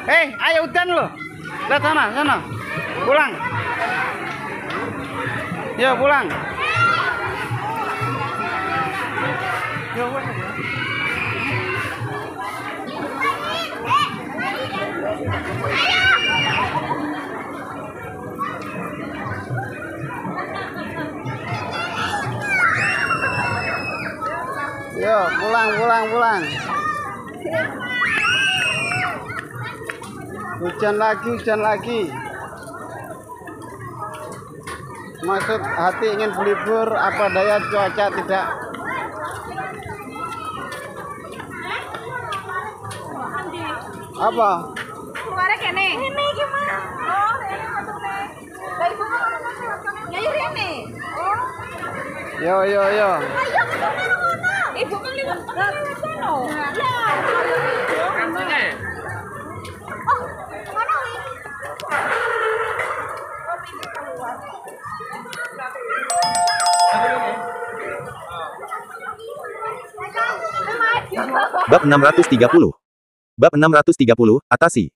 Ayo udan lo. Lihat sana, sana. Pulang. Yo, pulang. Yo, Yo, pulang. Hujan lagi. Maksud hati ingin berlibur, apa daya cuaca tidak. Apa? Keluarnya kene. Ini gimana? Oh, ini fotonya. Dari mana? Ya ini. Oh. Yo. Ayo fotonya mana? Ibu kan lewat sana. Lah. Oh, mana ini? Bab 630. Bab 630, atasi.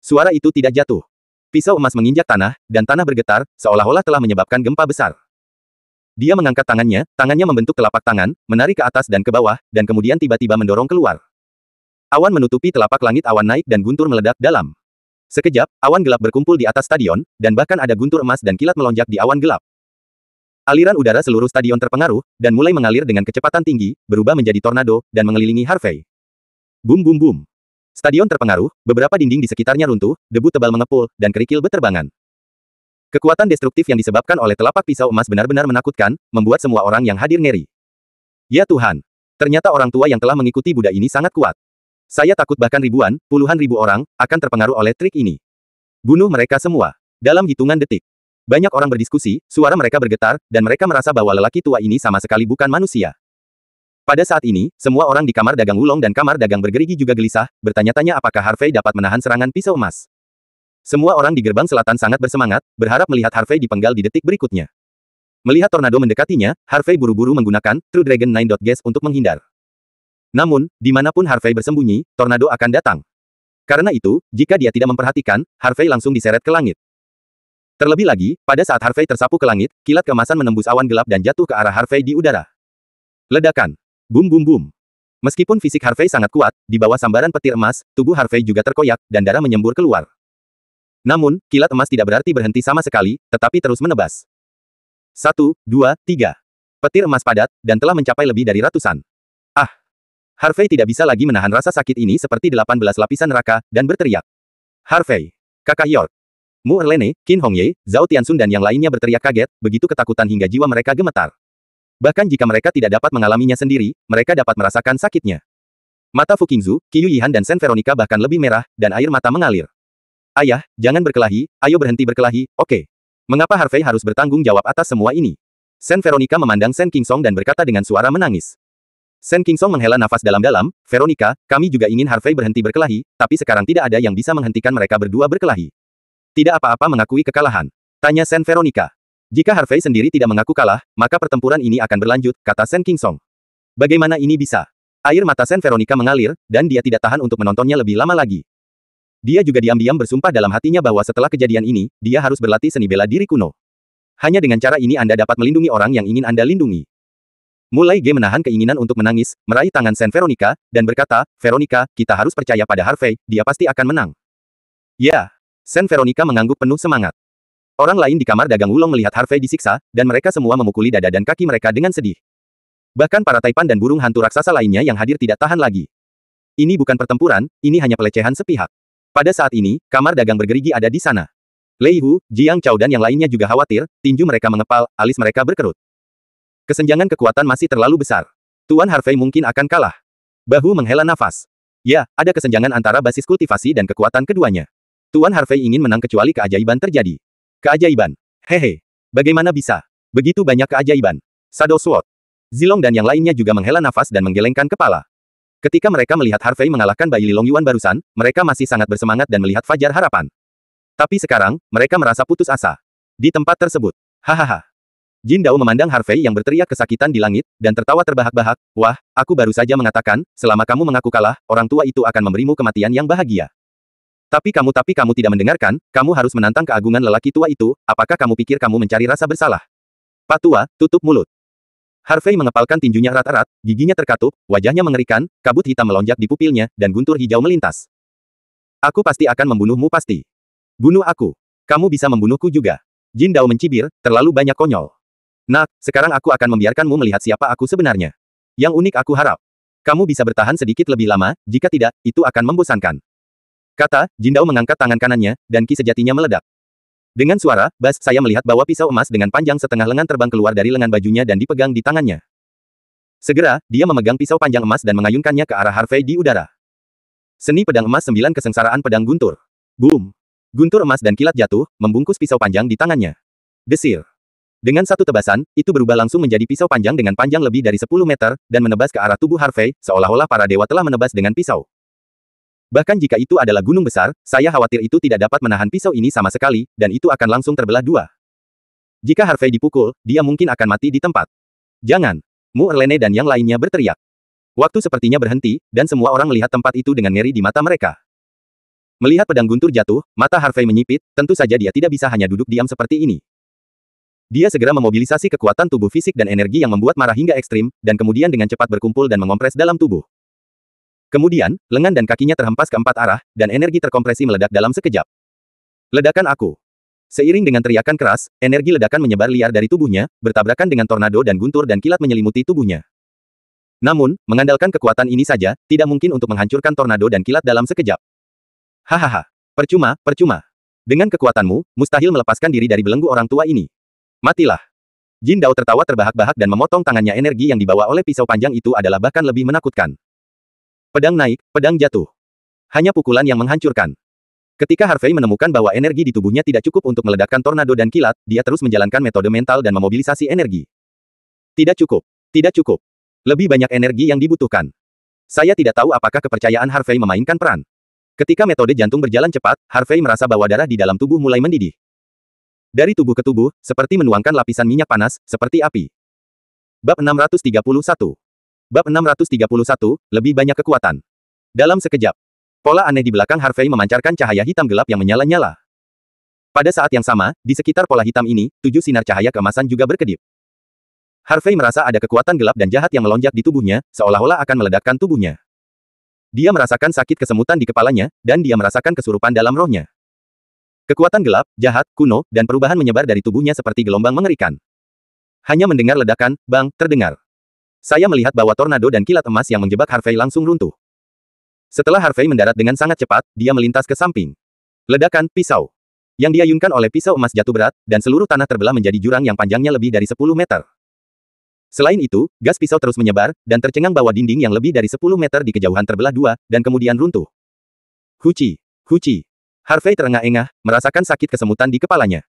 Suara itu tidak jatuh. Pisau emas menginjak tanah, dan tanah bergetar, seolah-olah telah menyebabkan gempa besar. Dia mengangkat tangannya membentuk telapak tangan, menarik ke atas dan ke bawah, dan kemudian tiba-tiba mendorong keluar. Awan menutupi telapak langit, awan naik dan guntur meledak dalam. Sekejap, awan gelap berkumpul di atas stadion, dan bahkan ada guntur emas dan kilat melonjak di awan gelap. Aliran udara seluruh stadion terpengaruh, dan mulai mengalir dengan kecepatan tinggi, berubah menjadi tornado, dan mengelilingi Harvey. Bum bum bum. Stadion terpengaruh, beberapa dinding di sekitarnya runtuh, debu tebal mengepul, dan kerikil berterbangan. Kekuatan destruktif yang disebabkan oleh telapak pisau emas benar-benar menakutkan, membuat semua orang yang hadir ngeri. Ya Tuhan! Ternyata orang tua yang telah mengikuti Buddha ini sangat kuat. Saya takut bahkan ribuan, puluhan ribu orang, akan terpengaruh oleh trik ini. Bunuh mereka semua. Dalam hitungan detik. Banyak orang berdiskusi, suara mereka bergetar, dan mereka merasa bahwa lelaki tua ini sama sekali bukan manusia. Pada saat ini, semua orang di kamar dagang Wulong dan kamar dagang bergerigi juga gelisah, bertanya-tanya apakah Harvey dapat menahan serangan pisau emas. Semua orang di gerbang selatan sangat bersemangat, berharap melihat Harvey dipenggal di detik berikutnya. Melihat tornado mendekatinya, Harvey buru-buru menggunakan True Dragon 9 Gas untuk menghindar. Namun, dimanapun Harvey bersembunyi, tornado akan datang. Karena itu, jika dia tidak memperhatikan, Harvey langsung diseret ke langit. Terlebih lagi, pada saat Harvey tersapu ke langit, kilat keemasan menembus awan gelap dan jatuh ke arah Harvey di udara. Ledakan. Bum bum bum. Meskipun fisik Harvey sangat kuat, di bawah sambaran petir emas, tubuh Harvey juga terkoyak, dan darah menyembur keluar. Namun, kilat emas tidak berarti berhenti sama sekali, tetapi terus menebas. 1, 2, 3. Petir emas padat, dan telah mencapai lebih dari ratusan. Ah! Harvey tidak bisa lagi menahan rasa sakit ini seperti 18 lapisan neraka, dan berteriak. Harvey! Kakak York! Mu Erlene, Qin Hongye, Zhao Tianxun dan yang lainnya berteriak kaget, begitu ketakutan hingga jiwa mereka gemetar. Bahkan jika mereka tidak dapat mengalaminya sendiri, mereka dapat merasakan sakitnya. Mata Fu Qingzu, Qiyu Yihan dan Sen Veronica bahkan lebih merah, dan air mata mengalir. Ayah, jangan berkelahi, ayo berhenti berkelahi, oke. Mengapa Harvey harus bertanggung jawab atas semua ini? Sen Veronica memandang Sen Qingsong dan berkata dengan suara menangis. Sen Qingsong menghela nafas dalam-dalam, Veronica, kami juga ingin Harvey berhenti berkelahi, tapi sekarang tidak ada yang bisa menghentikan mereka berdua berkelahi. Tidak apa-apa mengakui kekalahan. Tanya Sen Veronica. Jika Harvey sendiri tidak mengaku kalah, maka pertempuran ini akan berlanjut, kata Sen Qingsong. Bagaimana ini bisa? Air mata Sen Veronica mengalir, dan dia tidak tahan untuk menontonnya lebih lama lagi. Dia juga diam-diam bersumpah dalam hatinya bahwa setelah kejadian ini, dia harus berlatih seni bela diri kuno. Hanya dengan cara ini Anda dapat melindungi orang yang ingin Anda lindungi. Mulai G menahan keinginan untuk menangis, meraih tangan Sen Veronica, dan berkata, Veronica, kita harus percaya pada Harvey, dia pasti akan menang. Ya. Sen Veronica mengangguk penuh semangat. Orang lain di kamar dagang Wulong melihat Harvey disiksa, dan mereka semua memukuli dada dan kaki mereka dengan sedih. Bahkan para taipan dan burung hantu raksasa lainnya yang hadir tidak tahan lagi. Ini bukan pertempuran, ini hanya pelecehan sepihak. Pada saat ini, kamar dagang bergerigi ada di sana. Lei Hu, Jiang Chao dan yang lainnya juga khawatir, tinju mereka mengepal, alis mereka berkerut. Kesenjangan kekuatan masih terlalu besar. Tuan Harvey mungkin akan kalah. Bahu menghela nafas. Ya, ada kesenjangan antara basis kultivasi dan kekuatan keduanya. Tuan Harvey ingin menang kecuali keajaiban terjadi. Keajaiban. Hehe. Bagaimana bisa? Begitu banyak keajaiban. Shadow Sword. Zilong dan yang lainnya juga menghela nafas dan menggelengkan kepala. Ketika mereka melihat Harvey mengalahkan Bai Lilong Yuan barusan, mereka masih sangat bersemangat dan melihat fajar harapan. Tapi sekarang, mereka merasa putus asa. Di tempat tersebut. Hahaha. Jin Dao memandang Harvey yang berteriak kesakitan di langit, dan tertawa terbahak-bahak. Wah, aku baru saja mengatakan, selama kamu mengaku kalah, orang tua itu akan memberimu kematian yang bahagia. Tapi kamu tidak mendengarkan, kamu harus menantang keagungan lelaki tua itu, apakah kamu pikir kamu mencari rasa bersalah? Pak tua, tutup mulut. Harvey mengepalkan tinjunya erat-erat, giginya terkatup, wajahnya mengerikan, kabut hitam melonjak di pupilnya, dan guntur hijau melintas. Aku pasti akan membunuhmu pasti. Bunuh aku. Kamu bisa membunuhku juga. Jin Dao mencibir, terlalu banyak konyol. Nak, sekarang aku akan membiarkanmu melihat siapa aku sebenarnya. Yang unik aku harap. Kamu bisa bertahan sedikit lebih lama, jika tidak, itu akan membosankan. Kata, Jin Dao mengangkat tangan kanannya, dan ki sejatinya meledak. Dengan suara, bas, saya melihat bahwa pisau emas dengan panjang setengah lengan terbang keluar dari lengan bajunya dan dipegang di tangannya. Segera, dia memegang pisau panjang emas dan mengayunkannya ke arah Harvey di udara. Seni pedang emas 9 kesengsaraan pedang guntur. Boom! Guntur emas dan kilat jatuh, membungkus pisau panjang di tangannya. Desir. Dengan satu tebasan, itu berubah langsung menjadi pisau panjang dengan panjang lebih dari 10 meter, dan menebas ke arah tubuh Harvey, seolah-olah para dewa telah menebas dengan pisau. Bahkan jika itu adalah gunung besar, saya khawatir itu tidak dapat menahan pisau ini sama sekali, dan itu akan langsung terbelah dua. Jika Harvey dipukul, dia mungkin akan mati di tempat. Jangan! Mu Erlene dan yang lainnya berteriak. Waktu sepertinya berhenti, dan semua orang melihat tempat itu dengan ngeri di mata mereka. Melihat pedang guntur jatuh, mata Harvey menyipit, tentu saja dia tidak bisa hanya duduk diam seperti ini. Dia segera memobilisasi kekuatan tubuh fisik dan energi yang membuat marah hingga ekstrim, dan kemudian dengan cepat berkumpul dan mengompres dalam tubuh. Kemudian, lengan dan kakinya terhempas ke 4 arah, dan energi terkompresi meledak dalam sekejap. Ledakan aku. Seiring dengan teriakan keras, energi ledakan menyebar liar dari tubuhnya, bertabrakan dengan tornado dan guntur dan kilat menyelimuti tubuhnya. Namun, mengandalkan kekuatan ini saja, tidak mungkin untuk menghancurkan tornado dan kilat dalam sekejap. Hahaha. Percuma, percuma. Dengan kekuatanmu, mustahil melepaskan diri dari belenggu orang tua ini. Matilah. Jin Dao tertawa terbahak-bahak dan memotong tangannya. Energi yang dibawa oleh pisau panjang itu adalah bahkan lebih menakutkan. Pedang naik, pedang jatuh. Hanya pukulan yang menghancurkan. Ketika Harvey menemukan bahwa energi di tubuhnya tidak cukup untuk meledakkan tornado dan kilat, dia terus menjalankan metode mental dan memobilisasi energi. Tidak cukup. Tidak cukup. Lebih banyak energi yang dibutuhkan. Saya tidak tahu apakah kepercayaan Harvey memainkan peran. Ketika metode jantung berjalan cepat, Harvey merasa bahwa darah di dalam tubuh mulai mendidih. Dari tubuh ke tubuh, seperti menuangkan lapisan minyak panas, seperti api. Bab 631. Bab 631, lebih banyak kekuatan. Dalam sekejap, pola aneh di belakang Harvey memancarkan cahaya hitam gelap yang menyala-nyala. Pada saat yang sama, di sekitar pola hitam ini, 7 sinar cahaya keemasan juga berkedip. Harvey merasa ada kekuatan gelap dan jahat yang melonjak di tubuhnya, seolah-olah akan meledakkan tubuhnya. Dia merasakan sakit kesemutan di kepalanya, dan dia merasakan kesurupan dalam rohnya. Kekuatan gelap, jahat, kuno, dan perubahan menyebar dari tubuhnya seperti gelombang mengerikan. Hanya mendengar ledakan, bang, terdengar. Saya melihat bahwa tornado dan kilat emas yang menjebak Harvey langsung runtuh. Setelah Harvey mendarat dengan sangat cepat, dia melintas ke samping. Ledakan, pisau. Yang diayunkan oleh pisau emas jatuh berat, dan seluruh tanah terbelah menjadi jurang yang panjangnya lebih dari 10 meter. Selain itu, gas pisau terus menyebar, dan tercengang bawah dinding yang lebih dari 10 meter di kejauhan terbelah dua, dan kemudian runtuh. Huci. Huci. Harvey terengah-engah, merasakan sakit kesemutan di kepalanya.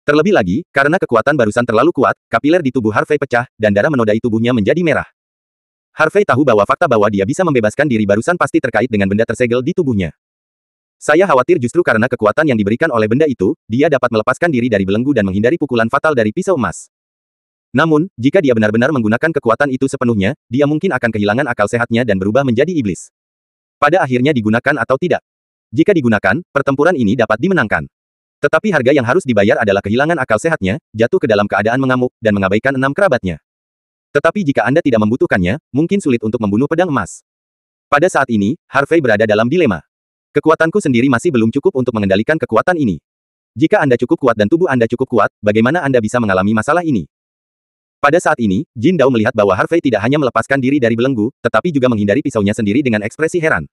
Terlebih lagi, karena kekuatan barusan terlalu kuat, kapiler di tubuh Harvey pecah, dan darah menodai tubuhnya menjadi merah. Harvey tahu bahwa fakta bahwa dia bisa membebaskan diri barusan pasti terkait dengan benda tersegel di tubuhnya. Saya khawatir justru karena kekuatan yang diberikan oleh benda itu, dia dapat melepaskan diri dari belenggu dan menghindari pukulan fatal dari pisau emas. Namun, jika dia benar-benar menggunakan kekuatan itu sepenuhnya, dia mungkin akan kehilangan akal sehatnya dan berubah menjadi iblis. Pada akhirnya digunakan atau tidak. Jika digunakan, pertempuran ini dapat dimenangkan. Tetapi harga yang harus dibayar adalah kehilangan akal sehatnya, jatuh ke dalam keadaan mengamuk, dan mengabaikan 6 kerabatnya. Tetapi jika Anda tidak membutuhkannya, mungkin sulit untuk membunuh pedang emas. Pada saat ini, Harvey berada dalam dilema. Kekuatanku sendiri masih belum cukup untuk mengendalikan kekuatan ini. Jika Anda cukup kuat dan tubuh Anda cukup kuat, bagaimana Anda bisa mengalami masalah ini? Pada saat ini, Jin Dao melihat bahwa Harvey tidak hanya melepaskan diri dari belenggu, tetapi juga menghindari pisaunya sendiri dengan ekspresi heran.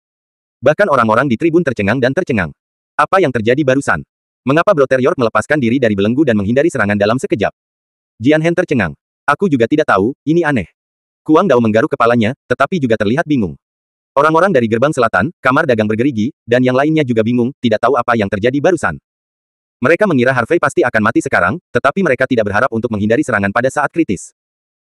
Bahkan orang-orang di tribun tercengang dan tercengang. Apa yang terjadi barusan? Mengapa Brother York melepaskan diri dari belenggu dan menghindari serangan dalam sekejap? Jian Hen tercengang. Aku juga tidak tahu, ini aneh. Kuang Dao menggaruk kepalanya, tetapi juga terlihat bingung. Orang-orang dari gerbang selatan, kamar dagang bergerigi, dan yang lainnya juga bingung, tidak tahu apa yang terjadi barusan. Mereka mengira Harvey pasti akan mati sekarang, tetapi mereka tidak berharap untuk menghindari serangan pada saat kritis.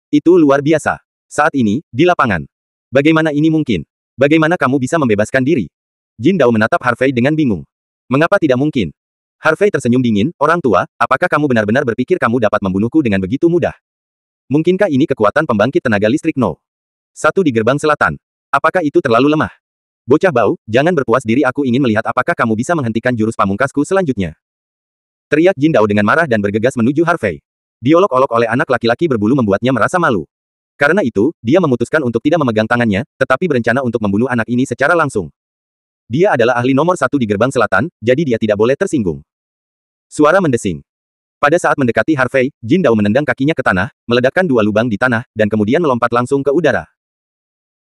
Itu luar biasa. Saat ini, di lapangan. Bagaimana ini mungkin? Bagaimana kamu bisa membebaskan diri? Jin Dao menatap Harvey dengan bingung. Mengapa tidak mungkin? Harvey tersenyum dingin, orang tua, apakah kamu benar-benar berpikir kamu dapat membunuhku dengan begitu mudah? Mungkinkah ini kekuatan pembangkit tenaga listrik No. 1 di gerbang selatan? Apakah itu terlalu lemah? Bocah bau, jangan berpuas diri, aku ingin melihat apakah kamu bisa menghentikan jurus pamungkasku selanjutnya. Teriak Jin Dao dengan marah dan bergegas menuju Harvey. Diolok-olok oleh anak laki-laki berbulu membuatnya merasa malu. Karena itu, dia memutuskan untuk tidak memegang tangannya, tetapi berencana untuk membunuh anak ini secara langsung. Dia adalah ahli nomor 1 di gerbang selatan, jadi dia tidak boleh tersinggung. Suara mendesing. Pada saat mendekati Harvey, Jin Dao menendang kakinya ke tanah, meledakkan 2 lubang di tanah, dan kemudian melompat langsung ke udara.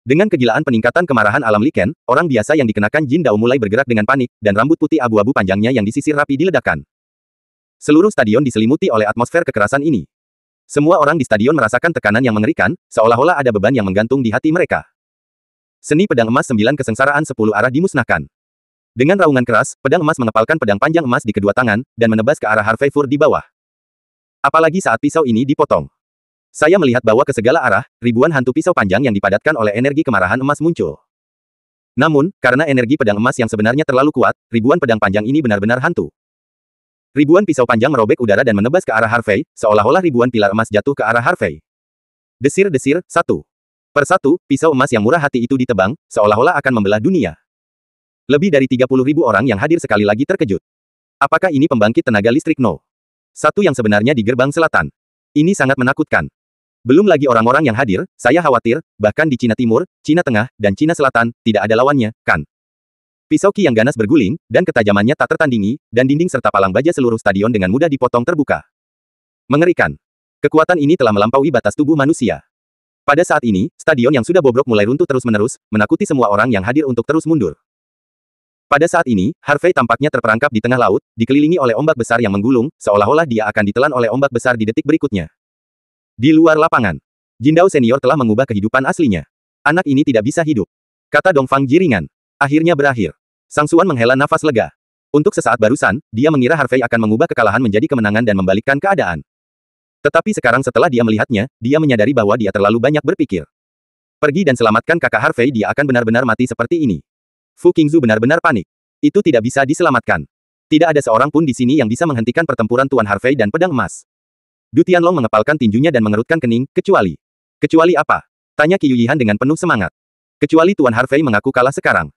Dengan kegilaan peningkatan kemarahan alam Liken, orang biasa yang dikenakan Jin Dao mulai bergerak dengan panik, dan rambut putih abu-abu panjangnya yang disisir rapi diledakkan. Seluruh stadion diselimuti oleh atmosfer kekerasan ini. Semua orang di stadion merasakan tekanan yang mengerikan, seolah-olah ada beban yang menggantung di hati mereka. Seni pedang emas 9 kesengsaraan 10 arah dimusnahkan. Dengan raungan keras, pedang emas mengepalkan pedang panjang emas di kedua tangan, dan menebas ke arah Harvey Fur di bawah. Apalagi saat pisau ini dipotong. Saya melihat bahwa ke segala arah, ribuan hantu pisau panjang yang dipadatkan oleh energi kemarahan emas muncul. Namun, karena energi pedang emas yang sebenarnya terlalu kuat, ribuan pedang panjang ini benar-benar hantu. Ribuan pisau panjang merobek udara dan menebas ke arah Harvey, seolah-olah ribuan pilar emas jatuh ke arah Harvey. Desir-desir, satu. Persatu, pisau emas yang murah hati itu ditebang, seolah-olah akan membelah dunia. Lebih dari 30.000 orang yang hadir sekali lagi terkejut. Apakah ini pembangkit tenaga listrik No. 1 yang sebenarnya di gerbang selatan? Ini sangat menakutkan. Belum lagi orang-orang yang hadir, saya khawatir, bahkan di Cina Timur, Cina Tengah, dan Cina Selatan, tidak ada lawannya, kan? Pisau Qi yang ganas berguling, dan ketajamannya tak tertandingi, dan dinding serta palang baja seluruh stadion dengan mudah dipotong terbuka. Mengerikan. Kekuatan ini telah melampaui batas tubuh manusia. Pada saat ini, stadion yang sudah bobrok mulai runtuh terus-menerus, menakuti semua orang yang hadir untuk terus mundur. Pada saat ini, Harvey tampaknya terperangkap di tengah laut, dikelilingi oleh ombak besar yang menggulung, seolah-olah dia akan ditelan oleh ombak besar di detik berikutnya. Di luar lapangan, Jin Dao senior telah mengubah kehidupan aslinya. Anak ini tidak bisa hidup. Kata Dongfang Jiringan. Akhirnya berakhir. Sang Suan menghela nafas lega. Untuk sesaat barusan, dia mengira Harvey akan mengubah kekalahan menjadi kemenangan dan membalikkan keadaan. Tetapi sekarang setelah dia melihatnya, dia menyadari bahwa dia terlalu banyak berpikir. Pergi dan selamatkan kakak Harvey, dia akan benar-benar mati seperti ini. Fu Qingzu benar-benar panik. Itu tidak bisa diselamatkan. Tidak ada seorang pun di sini yang bisa menghentikan pertempuran Tuan Harvey dan pedang emas. Du Tianlong mengepalkan tinjunya dan mengerutkan kening, kecuali. Kecuali apa? Tanya Qi Yuyihan dengan penuh semangat. Kecuali Tuan Harvey mengaku kalah sekarang.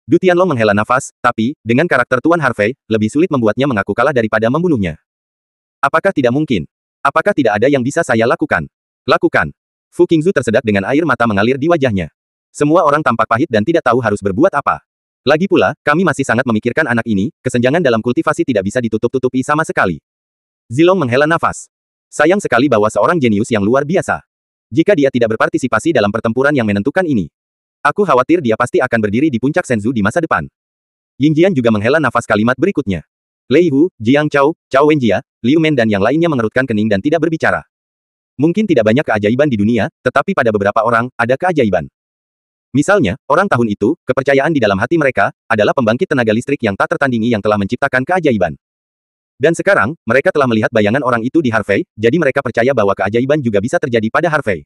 Du Tianlong menghela nafas, tapi, dengan karakter Tuan Harvey, lebih sulit membuatnya mengaku kalah daripada membunuhnya. Apakah tidak mungkin? Apakah tidak ada yang bisa saya lakukan? Lakukan. Fu Qingzu tersedak dengan air mata mengalir di wajahnya. Semua orang tampak pahit dan tidak tahu harus berbuat apa. Lagi pula, kami masih sangat memikirkan anak ini, kesenjangan dalam kultivasi tidak bisa ditutup-tutupi sama sekali. Zilong menghela nafas. Sayang sekali bahwa seorang jenius yang luar biasa. Jika dia tidak berpartisipasi dalam pertempuran yang menentukan ini. Aku khawatir dia pasti akan berdiri di puncak Shenzhou di masa depan. Yingjian juga menghela nafas kalimat berikutnya. Lei Hu, Jiang Chao, Chao Wenjia, Liu Men dan yang lainnya mengerutkan kening dan tidak berbicara. Mungkin tidak banyak keajaiban di dunia, tetapi pada beberapa orang, ada keajaiban. Misalnya, orang tahun itu, kepercayaan di dalam hati mereka, adalah pembangkit tenaga listrik yang tak tertandingi yang telah menciptakan keajaiban. Dan sekarang, mereka telah melihat bayangan orang itu di Harvey, jadi mereka percaya bahwa keajaiban juga bisa terjadi pada Harvey.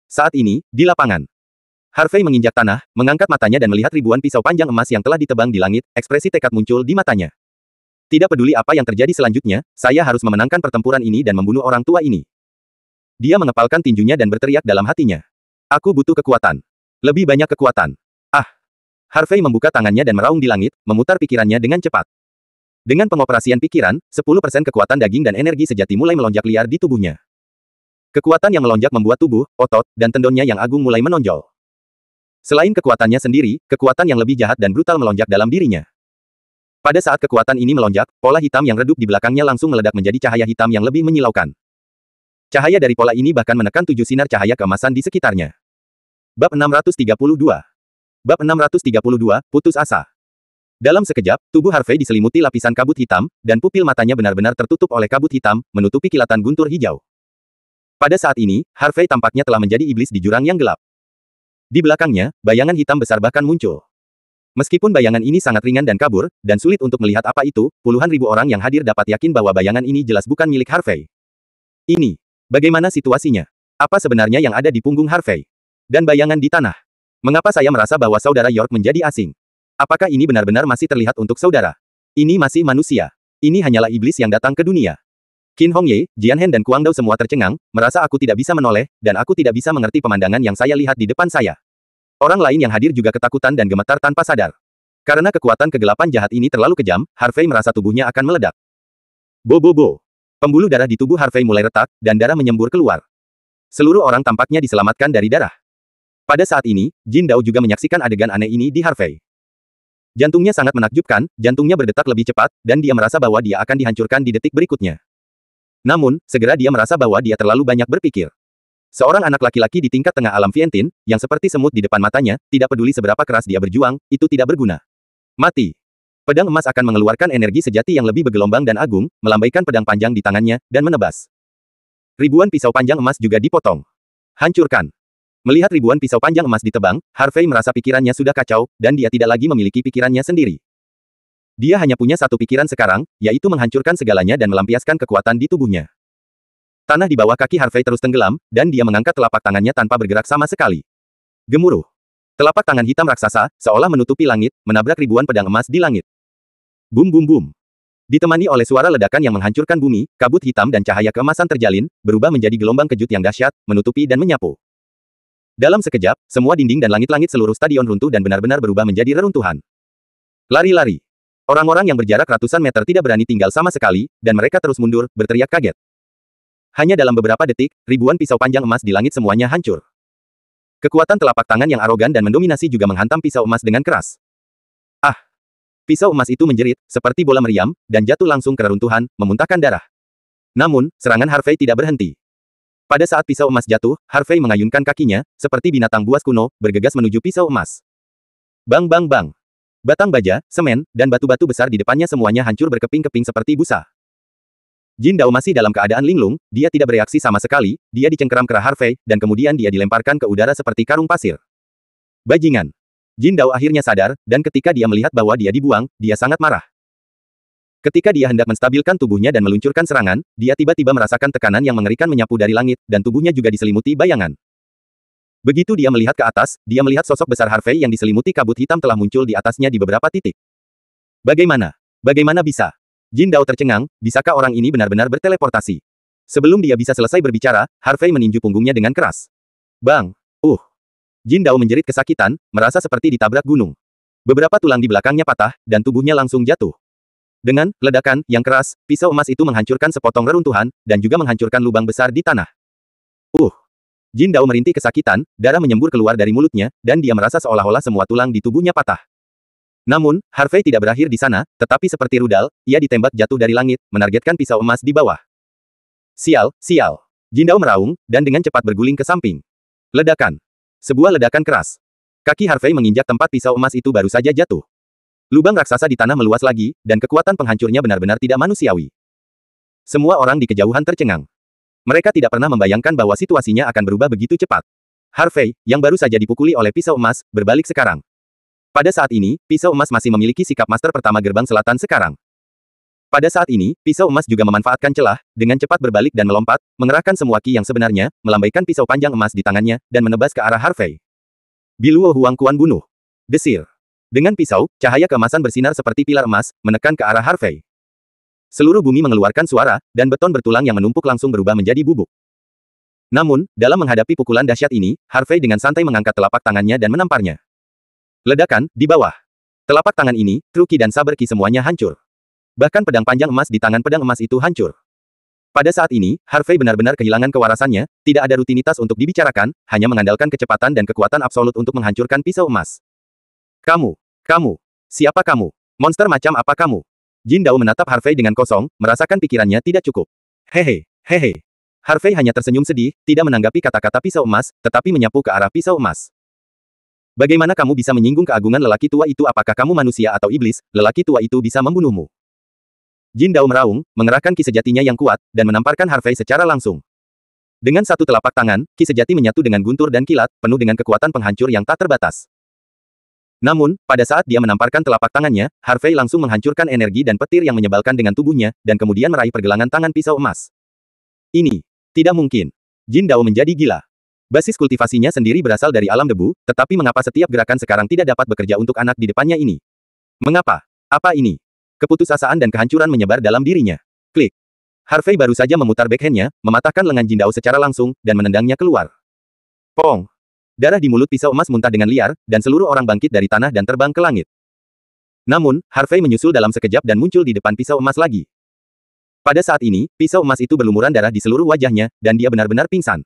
Saat ini, di lapangan. Harvey menginjak tanah, mengangkat matanya dan melihat ribuan pisau panjang emas yang telah ditebang di langit, ekspresi tekad muncul di matanya. Tidak peduli apa yang terjadi selanjutnya, saya harus memenangkan pertempuran ini dan membunuh orang tua ini. Dia mengepalkan tinjunya dan berteriak dalam hatinya. Aku butuh kekuatan. Lebih banyak kekuatan. Ah! Harvey membuka tangannya dan meraung di langit, memutar pikirannya dengan cepat. Dengan pengoperasian pikiran, 10% kekuatan daging dan energi sejati mulai melonjak liar di tubuhnya. Kekuatan yang melonjak membuat tubuh, otot, dan tendonnya yang agung mulai menonjol. Selain kekuatannya sendiri, kekuatan yang lebih jahat dan brutal melonjak dalam dirinya. Pada saat kekuatan ini melonjak, pola hitam yang redup di belakangnya langsung meledak menjadi cahaya hitam yang lebih menyilaukan. Cahaya dari pola ini bahkan menekan 7 sinar cahaya keemasan di sekitarnya. Bab 632. Bab 632, putus asa. Dalam sekejap, tubuh Harvey diselimuti lapisan kabut hitam, dan pupil matanya benar-benar tertutup oleh kabut hitam, menutupi kilatan guntur hijau. Pada saat ini, Harvey tampaknya telah menjadi iblis di jurang yang gelap. Di belakangnya, bayangan hitam besar bahkan muncul. Meskipun bayangan ini sangat ringan dan kabur, dan sulit untuk melihat apa itu, puluhan ribu orang yang hadir dapat yakin bahwa bayangan ini jelas bukan milik Harvey. Ini. Bagaimana situasinya? Apa sebenarnya yang ada di punggung Harvey? Dan bayangan di tanah. Mengapa saya merasa bahwa saudara York menjadi asing? Apakah ini benar-benar masih terlihat untuk saudara? Ini masih manusia. Ini hanyalah iblis yang datang ke dunia. Qin Hongye, Jian Hen dan Kuang Dao semua tercengang, merasa aku tidak bisa menoleh, dan aku tidak bisa mengerti pemandangan yang saya lihat di depan saya. Orang lain yang hadir juga ketakutan dan gemetar tanpa sadar. Karena kekuatan kegelapan jahat ini terlalu kejam, Harvey merasa tubuhnya akan meledak. Bo. Pembuluh darah di tubuh Harvey mulai retak, dan darah menyembur keluar. Seluruh orang tampaknya diselamatkan dari darah. Pada saat ini, Jin Dao juga menyaksikan adegan aneh ini di Harvey. Jantungnya sangat menakjubkan, jantungnya berdetak lebih cepat, dan dia merasa bahwa dia akan dihancurkan di detik berikutnya. Namun, segera dia merasa bahwa dia terlalu banyak berpikir. Seorang anak laki-laki di tingkat tengah alam Vientin, yang seperti semut di depan matanya, tidak peduli seberapa keras dia berjuang, itu tidak berguna. Mati. Pedang emas akan mengeluarkan energi sejati yang lebih bergelombang dan agung, melambaikan pedang panjang di tangannya, dan menebas. Ribuan pisau panjang emas juga dipotong. Hancurkan. Melihat ribuan pisau panjang emas ditebang, Harvey merasa pikirannya sudah kacau, dan dia tidak lagi memiliki pikirannya sendiri. Dia hanya punya satu pikiran sekarang, yaitu menghancurkan segalanya dan melampiaskan kekuatan di tubuhnya. Tanah di bawah kaki Harvey terus tenggelam, dan dia mengangkat telapak tangannya tanpa bergerak sama sekali. Gemuruh. Telapak tangan hitam raksasa, seolah menutupi langit, menabrak ribuan pedang emas di langit. Bum. Ditemani oleh suara ledakan yang menghancurkan bumi, kabut hitam dan cahaya keemasan terjalin, berubah menjadi gelombang kejut yang dahsyat, menutupi dan menyapu. Dalam sekejap, semua dinding dan langit-langit seluruh stadion runtuh dan benar-benar berubah menjadi reruntuhan. Lari. Orang-orang yang berjarak ratusan meter tidak berani tinggal sama sekali, dan mereka terus mundur, berteriak kaget. Hanya dalam beberapa detik, ribuan pisau panjang emas di langit semuanya hancur. Kekuatan telapak tangan yang arogan dan mendominasi juga menghantam pisau emas dengan keras. Ah! Pisau emas itu menjerit, seperti bola meriam, dan jatuh langsung ke reruntuhan, memuntahkan darah. Namun, serangan Harvey tidak berhenti. Pada saat pisau emas jatuh, Harvey mengayunkan kakinya, seperti binatang buas kuno, bergegas menuju pisau emas. Bang. Batang baja, semen, dan batu-batu besar di depannya semuanya hancur berkeping-keping seperti busa. Jin Dao masih dalam keadaan linglung, dia tidak bereaksi sama sekali, dia dicengkeram kera Harvey, dan kemudian dia dilemparkan ke udara seperti karung pasir. Bajingan. Jin Dao akhirnya sadar, dan ketika dia melihat bahwa dia dibuang, dia sangat marah. Ketika dia hendak menstabilkan tubuhnya dan meluncurkan serangan, dia tiba-tiba merasakan tekanan yang mengerikan menyapu dari langit, dan tubuhnya juga diselimuti bayangan. Begitu dia melihat ke atas, dia melihat sosok besar Harvey yang diselimuti kabut hitam telah muncul di atasnya di beberapa titik. Bagaimana bisa? Jin Dao tercengang, bisakah orang ini benar-benar berteleportasi? Sebelum dia bisa selesai berbicara, Harvey meninju punggungnya dengan keras. Bang! Jin Dao menjerit kesakitan, merasa seperti ditabrak gunung. Beberapa tulang di belakangnya patah, dan tubuhnya langsung jatuh. Dengan ledakan yang keras, pisau emas itu menghancurkan sepotong reruntuhan, dan juga menghancurkan lubang besar di tanah. Jin Dao merintih kesakitan, darah menyembur keluar dari mulutnya, dan dia merasa seolah-olah semua tulang di tubuhnya patah. Namun, Harvey tidak berakhir di sana, tetapi seperti rudal, ia ditembak jatuh dari langit, menargetkan pisau emas di bawah. Sial! Jin Dao meraung, dan dengan cepat berguling ke samping. Ledakan. Sebuah ledakan keras. Kaki Harvey menginjak tempat pisau emas itu baru saja jatuh. Lubang raksasa di tanah meluas lagi, dan kekuatan penghancurnya benar-benar tidak manusiawi. Semua orang di kejauhan tercengang. Mereka tidak pernah membayangkan bahwa situasinya akan berubah begitu cepat. Harvey, yang baru saja dipukuli oleh pisau emas, berbalik sekarang. Pada saat ini, pisau emas masih memiliki sikap master pertama gerbang selatan sekarang. Pada saat ini, pisau emas juga memanfaatkan celah, dengan cepat berbalik dan melompat, mengerahkan semua ki yang sebenarnya, melambaikan pisau panjang emas di tangannya, dan menebas ke arah Harvey. Biluo Huang Kuan bunuh. Desir. Dengan pisau, cahaya keemasan bersinar seperti pilar emas, menekan ke arah Harvey. Seluruh bumi mengeluarkan suara, dan beton bertulang yang menumpuk langsung berubah menjadi bubuk. Namun, dalam menghadapi pukulan dahsyat ini, Harvey dengan santai mengangkat telapak tangannya dan menamparnya. Ledakan, di bawah. Telapak tangan ini, Truki dan saber ki semuanya hancur. Bahkan pedang panjang emas di tangan pedang emas itu hancur. Pada saat ini, Harvey benar-benar kehilangan kewarasannya, tidak ada rutinitas untuk dibicarakan, hanya mengandalkan kecepatan dan kekuatan absolut untuk menghancurkan pisau emas. Kamu, siapa kamu? Monster macam apa kamu? Jin Dao menatap Harvey dengan kosong, merasakan pikirannya tidak cukup. Hehe. Harvey hanya tersenyum sedih, tidak menanggapi kata-kata pisau emas, tetapi menyapu ke arah pisau emas. Bagaimana kamu bisa menyinggung keagungan lelaki tua itu? Apakah kamu manusia atau iblis? Lelaki tua itu bisa membunuhmu. Jin Dao meraung, mengerahkan ki sejatinya yang kuat, dan menamparkan Harvey secara langsung. Dengan satu telapak tangan, ki sejati menyatu dengan guntur dan kilat, penuh dengan kekuatan penghancur yang tak terbatas. Namun, pada saat dia menamparkan telapak tangannya, Harvey langsung menghancurkan energi dan petir yang menyebalkan dengan tubuhnya, dan kemudian meraih pergelangan tangan pisau emas. Ini tidak mungkin. Jin Dao menjadi gila. Basis kultivasinya sendiri berasal dari alam debu, tetapi mengapa setiap gerakan sekarang tidak dapat bekerja untuk anak di depannya ini? Mengapa? Apa ini? Keputusasaan dan kehancuran menyebar dalam dirinya. Klik. Harvey baru saja memutar backhandnya, mematahkan lengan Jin Dao secara langsung, dan menendangnya keluar. Pong! Darah di mulut pisau emas muntah dengan liar, dan seluruh orang bangkit dari tanah dan terbang ke langit. Namun, Harvey menyusul dalam sekejap dan muncul di depan pisau emas lagi. Pada saat ini, pisau emas itu berlumuran darah di seluruh wajahnya, dan dia benar-benar pingsan.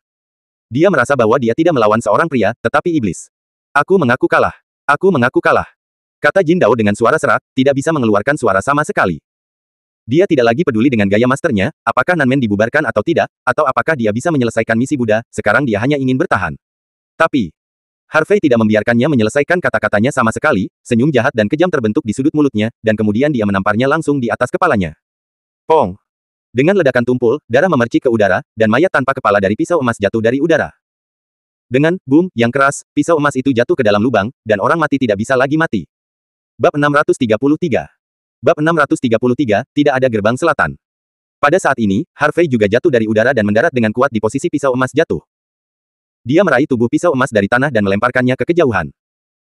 Dia merasa bahwa dia tidak melawan seorang pria, tetapi iblis. Aku mengaku kalah. Aku mengaku kalah. Kata Jin Dao dengan suara serak, tidak bisa mengeluarkan suara sama sekali. Dia tidak lagi peduli dengan gaya masternya, apakah Nanmen dibubarkan atau tidak, atau apakah dia bisa menyelesaikan misi Buddha, sekarang dia hanya ingin bertahan. Tapi, Harvey tidak membiarkannya menyelesaikan kata-katanya sama sekali, senyum jahat dan kejam terbentuk di sudut mulutnya, dan kemudian dia menamparnya langsung di atas kepalanya. Pong! Dengan ledakan tumpul, darah memercik ke udara, dan mayat tanpa kepala dari pisau emas jatuh dari udara. Dengan boom yang keras, pisau emas itu jatuh ke dalam lubang, dan orang mati tidak bisa lagi mati. Bab 633. Bab 633, tidak ada gerbang selatan. Pada saat ini, Harvey juga jatuh dari udara dan mendarat dengan kuat di posisi pisau emas jatuh. Dia meraih tubuh pisau emas dari tanah dan melemparkannya ke kejauhan.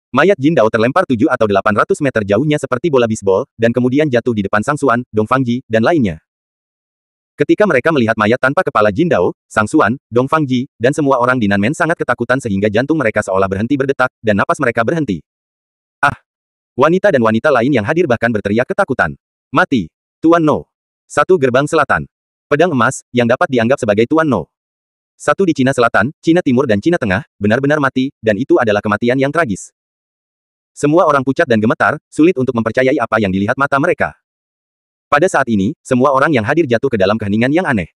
Mayat Jin Dao terlempar 7 atau 800 meter jauhnya seperti bola bisbol, dan kemudian jatuh di depan Sang Xuan, Dong Fangji, dan lainnya. Ketika mereka melihat mayat tanpa kepala Jin Dao, Sang Xuan, Dong Fangji, dan semua orang di Nanmen sangat ketakutan sehingga jantung mereka seolah berhenti berdetak, dan napas mereka berhenti. Ah! Wanita dan wanita lain yang hadir bahkan berteriak ketakutan. Mati! Tuan No. Satu gerbang selatan. Pedang emas, yang dapat dianggap sebagai Tuan No. Satu di Cina Selatan, Cina Timur dan Cina Tengah, benar-benar mati, dan itu adalah kematian yang tragis. Semua orang pucat dan gemetar, sulit untuk mempercayai apa yang dilihat mata mereka. Pada saat ini, semua orang yang hadir jatuh ke dalam keheningan yang aneh.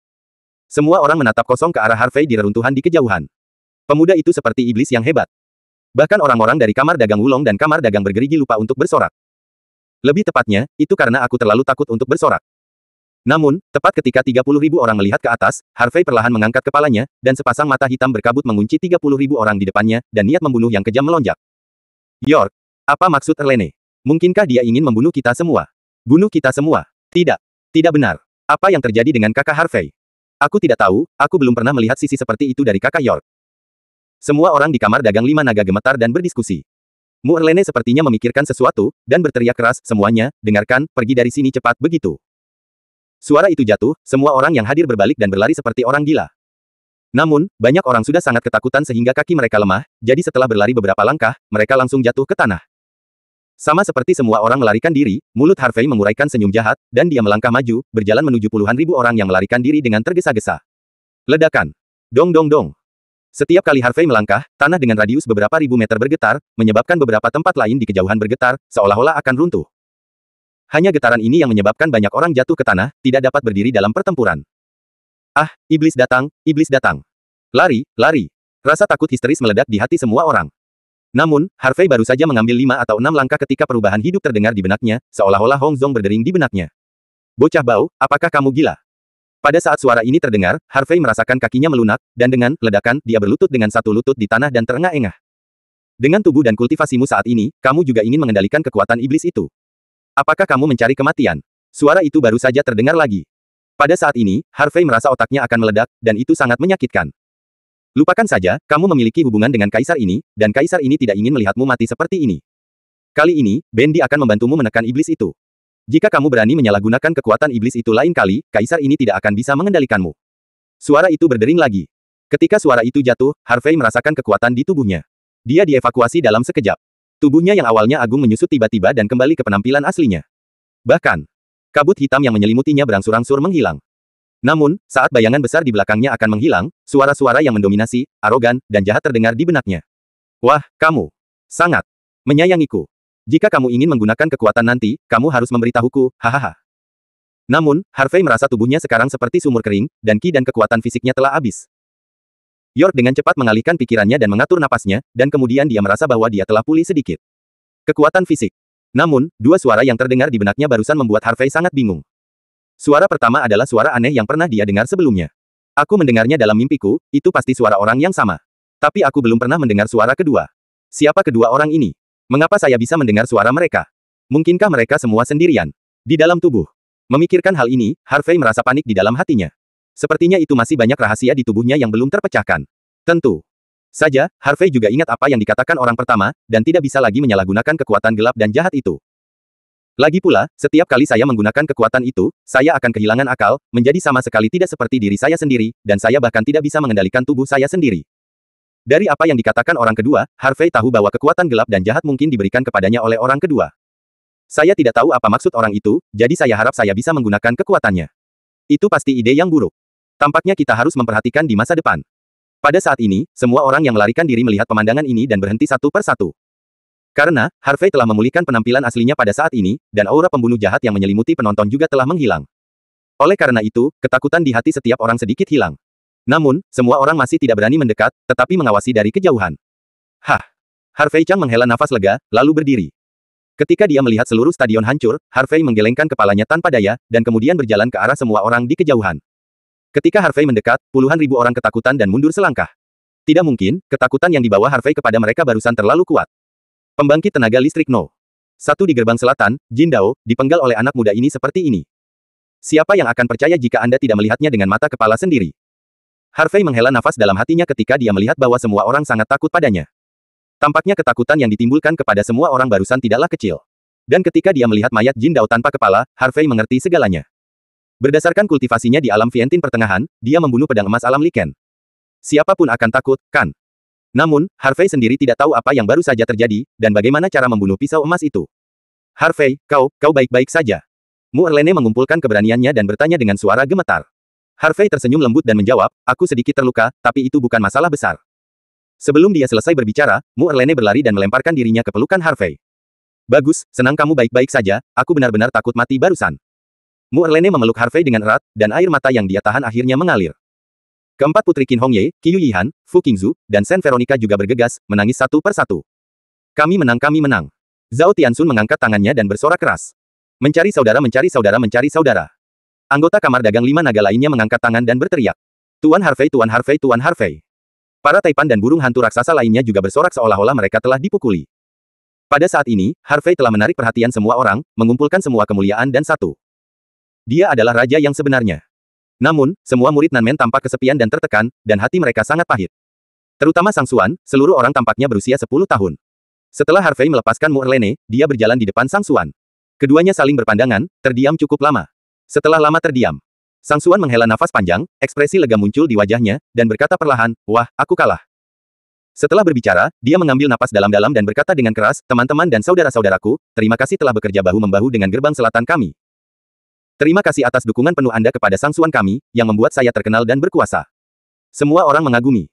Semua orang menatap kosong ke arah Harvey di reruntuhan di kejauhan. Pemuda itu seperti iblis yang hebat. Bahkan orang-orang dari kamar dagang Wulong dan kamar dagang bergerigi lupa untuk bersorak. Lebih tepatnya, itu karena aku terlalu takut untuk bersorak. Namun, tepat ketika 30.000 orang melihat ke atas, Harvey perlahan mengangkat kepalanya, dan sepasang mata hitam berkabut mengunci 30.000 orang di depannya, dan niat membunuh yang kejam melonjak. York, apa maksud Erlene? Mungkinkah dia ingin membunuh kita semua? Bunuh kita semua? Tidak. Tidak benar. Apa yang terjadi dengan kakak Harvey? Aku tidak tahu, aku belum pernah melihat sisi seperti itu dari kakak York. Semua orang di kamar dagang lima naga gemetar dan berdiskusi. Mu Erlene sepertinya memikirkan sesuatu, dan berteriak keras, semuanya, dengarkan, pergi dari sini cepat begitu. Suara itu jatuh, semua orang yang hadir berbalik dan berlari seperti orang gila. Namun, banyak orang sudah sangat ketakutan sehingga kaki mereka lemah, jadi setelah berlari beberapa langkah, mereka langsung jatuh ke tanah. Sama seperti semua orang melarikan diri, mulut Harvey menguraikan senyum jahat, dan dia melangkah maju, berjalan menuju puluhan ribu orang yang melarikan diri dengan tergesa-gesa. Ledakan. Dong dong dong. Setiap kali Harvey melangkah, tanah dengan radius beberapa ribu meter bergetar, menyebabkan beberapa tempat lain di kejauhan bergetar, seolah-olah akan runtuh. Hanya getaran ini yang menyebabkan banyak orang jatuh ke tanah, tidak dapat berdiri dalam pertempuran. Ah, iblis datang, iblis datang. Lari, lari. Rasa takut histeris meledak di hati semua orang. Namun, Harvey baru saja mengambil 5 atau 6 langkah ketika perubahan hidup terdengar di benaknya, seolah-olah Hong Zong berdering di benaknya. Bocah bau, apakah kamu gila? Pada saat suara ini terdengar, Harvey merasakan kakinya melunak, dan dengan ledakan, dia berlutut dengan satu lutut di tanah dan terengah-engah. Dengan tubuh dan kultivasimu saat ini, kamu juga ingin mengendalikan kekuatan iblis itu. Apakah kamu mencari kematian? Suara itu baru saja terdengar lagi. Pada saat ini, Harvey merasa otaknya akan meledak, dan itu sangat menyakitkan. Lupakan saja, kamu memiliki hubungan dengan kaisar ini, dan kaisar ini tidak ingin melihatmu mati seperti ini. Kali ini, Bendi akan membantumu menekan iblis itu. Jika kamu berani menyalahgunakan kekuatan iblis itu lain kali, kaisar ini tidak akan bisa mengendalikanmu. Suara itu berdering lagi. Ketika suara itu jatuh, Harvey merasakan kekuatan di tubuhnya. Dia dievakuasi dalam sekejap. Tubuhnya yang awalnya agung menyusut tiba-tiba dan kembali ke penampilan aslinya. Bahkan, kabut hitam yang menyelimutinya berangsur-angsur menghilang. Namun, saat bayangan besar di belakangnya akan menghilang, suara-suara yang mendominasi, arogan, dan jahat terdengar di benaknya. Wah, kamu sangat menyayangiku. Jika kamu ingin menggunakan kekuatan nanti, kamu harus memberitahuku, hahaha. Namun, Harvey merasa tubuhnya sekarang seperti sumur kering, dan ki dan kekuatan fisiknya telah habis. York dengan cepat mengalihkan pikirannya dan mengatur napasnya, dan kemudian dia merasa bahwa dia telah pulih sedikit. Kekuatan fisik. Namun, dua suara yang terdengar di benaknya barusan membuat Harvey sangat bingung. Suara pertama adalah suara aneh yang pernah dia dengar sebelumnya. Aku mendengarnya dalam mimpiku, itu pasti suara orang yang sama. Tapi aku belum pernah mendengar suara kedua. Siapa kedua orang ini? Mengapa saya bisa mendengar suara mereka? Mungkinkah mereka semua sendirian? Di dalam tubuh. Memikirkan hal ini, Harvey merasa panik di dalam hatinya. Sepertinya itu masih banyak rahasia di tubuhnya yang belum terpecahkan. Tentu saja, Harvey juga ingat apa yang dikatakan orang pertama, dan tidak bisa lagi menyalahgunakan kekuatan gelap dan jahat itu. Lagi pula, setiap kali saya menggunakan kekuatan itu, saya akan kehilangan akal, menjadi sama sekali tidak seperti diri saya sendiri, dan saya bahkan tidak bisa mengendalikan tubuh saya sendiri. Dari apa yang dikatakan orang kedua, Harvey tahu bahwa kekuatan gelap dan jahat mungkin diberikan kepadanya oleh orang kedua. Saya tidak tahu apa maksud orang itu, jadi saya harap saya bisa menggunakan kekuatannya. Itu pasti ide yang buruk. Tampaknya kita harus memperhatikan di masa depan. Pada saat ini, semua orang yang melarikan diri melihat pemandangan ini dan berhenti satu per satu. Karena, Harvey telah memulihkan penampilan aslinya pada saat ini, dan aura pembunuh jahat yang menyelimuti penonton juga telah menghilang. Oleh karena itu, ketakutan di hati setiap orang sedikit hilang. Namun, semua orang masih tidak berani mendekat, tetapi mengawasi dari kejauhan. Hah! Harvey Chang menghela nafas lega, lalu berdiri. Ketika dia melihat seluruh stadion hancur, Harvey menggelengkan kepalanya tanpa daya, dan kemudian berjalan ke arah semua orang di kejauhan. Ketika Harvey mendekat, puluhan ribu orang ketakutan dan mundur selangkah. Tidak mungkin, ketakutan yang dibawa Harvey kepada mereka barusan terlalu kuat. Pembangkit tenaga listrik No. 1 di gerbang selatan, Jin Dao, dipenggal oleh anak muda ini seperti ini. Siapa yang akan percaya jika Anda tidak melihatnya dengan mata kepala sendiri? Harvey menghela nafas dalam hatinya ketika dia melihat bahwa semua orang sangat takut padanya. Tampaknya ketakutan yang ditimbulkan kepada semua orang barusan tidaklah kecil. Dan ketika dia melihat mayat Jin Dao tanpa kepala, Harvey mengerti segalanya. Berdasarkan kultivasinya di alam Vientin pertengahan, dia membunuh pedang emas alam Liken. Siapapun akan takut, kan? Namun, Harvey sendiri tidak tahu apa yang baru saja terjadi, dan bagaimana cara membunuh pisau emas itu. Harvey, kau baik-baik saja. Mu Erlene mengumpulkan keberaniannya dan bertanya dengan suara gemetar. Harvey tersenyum lembut dan menjawab, aku sedikit terluka, tapi itu bukan masalah besar. Sebelum dia selesai berbicara, Mu Erlene berlari dan melemparkan dirinya ke pelukan Harvey. Bagus, senang kamu baik-baik saja, aku benar-benar takut mati barusan. Mu Erlene memeluk Harvey dengan erat, dan air mata yang dia tahan akhirnya mengalir. Keempat putri Qin Hongye, Qiu Yihan, Fu Qingzu, dan Shen Veronica juga bergegas, menangis satu per satu. Kami menang, kami menang. Zhao Tianxun mengangkat tangannya dan bersorak keras. Mencari saudara, mencari saudara, mencari saudara. Anggota kamar dagang 5 naga lainnya mengangkat tangan dan berteriak. Tuan Harvey, Tuan Harvey, Tuan Harvey. Para taipan dan burung hantu raksasa lainnya juga bersorak seolah-olah mereka telah dipukuli. Pada saat ini, Harvey telah menarik perhatian semua orang, mengumpulkan semua kemuliaan dan satu. Dia adalah raja yang sebenarnya. Namun, semua murid Nanmen tampak kesepian dan tertekan, dan hati mereka sangat pahit. Terutama Sang Xuan, seluruh orang tampaknya berusia 10 tahun. Setelah Harvey melepaskan Mu Erlene, dia berjalan di depan Sang Xuan. Keduanya saling berpandangan, terdiam cukup lama. Setelah lama terdiam, Sang Xuan menghela nafas panjang, ekspresi lega muncul di wajahnya, dan berkata perlahan, wah, aku kalah. Setelah berbicara, dia mengambil napas dalam-dalam dan berkata dengan keras, teman-teman dan saudara-saudaraku, terima kasih telah bekerja bahu-membahu dengan gerbang selatan kami. Terima kasih atas dukungan penuh Anda kepada Sang Xuan kami, yang membuat saya terkenal dan berkuasa. Semua orang mengagumi.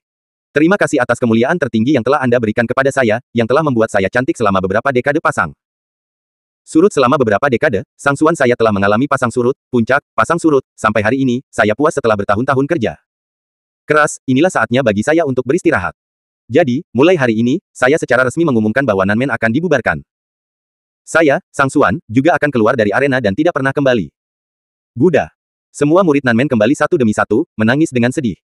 Terima kasih atas kemuliaan tertinggi yang telah Anda berikan kepada saya, yang telah membuat saya cantik selama beberapa dekade pasang. Surut selama beberapa dekade, Sang Xuan saya telah mengalami pasang surut, puncak, pasang surut, sampai hari ini, saya puas setelah bertahun-tahun kerja. Keras, inilah saatnya bagi saya untuk beristirahat. Jadi, mulai hari ini, saya secara resmi mengumumkan bahwa Nanmen akan dibubarkan. Saya, Sang Xuan, juga akan keluar dari arena dan tidak pernah kembali. Buddha. Semua murid Nanmen kembali satu demi satu, menangis dengan sedih.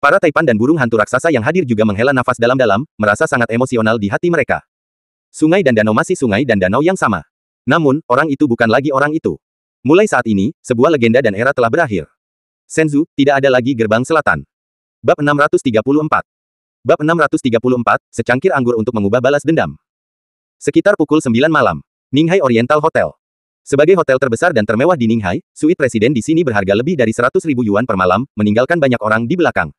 Para taipan dan burung hantu raksasa yang hadir juga menghela nafas dalam-dalam, merasa sangat emosional di hati mereka. Sungai dan danau masih sungai dan danau yang sama. Namun, orang itu bukan lagi orang itu. Mulai saat ini, sebuah legenda dan era telah berakhir. Senzu, tidak ada lagi gerbang selatan. Bab 634. Bab 634, secangkir anggur untuk mengubah balas dendam. Sekitar pukul 9 malam. Ninghai Oriental Hotel. Sebagai hotel terbesar dan termewah di Ninghai, suite presiden di sini berharga lebih dari 100.000 yuan per malam, meninggalkan banyak orang di belakang.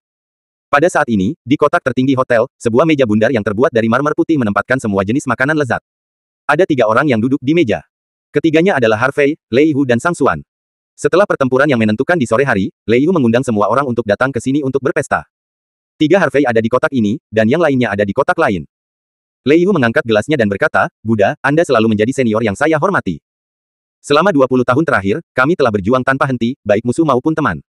Pada saat ini, di kotak tertinggi hotel, sebuah meja bundar yang terbuat dari marmer putih menempatkan semua jenis makanan lezat. Ada 3 orang yang duduk di meja. Ketiganya adalah Harvey, Lei Hu dan Sang Xuan. Setelah pertempuran yang menentukan di sore hari, Lei Hu mengundang semua orang untuk datang ke sini untuk berpesta. 3 Harvey ada di kotak ini, dan yang lainnya ada di kotak lain. Lei Hu mengangkat gelasnya dan berkata, Buddha, Anda selalu menjadi senior yang saya hormati. Selama 20 tahun terakhir, kami telah berjuang tanpa henti, baik musuh maupun teman.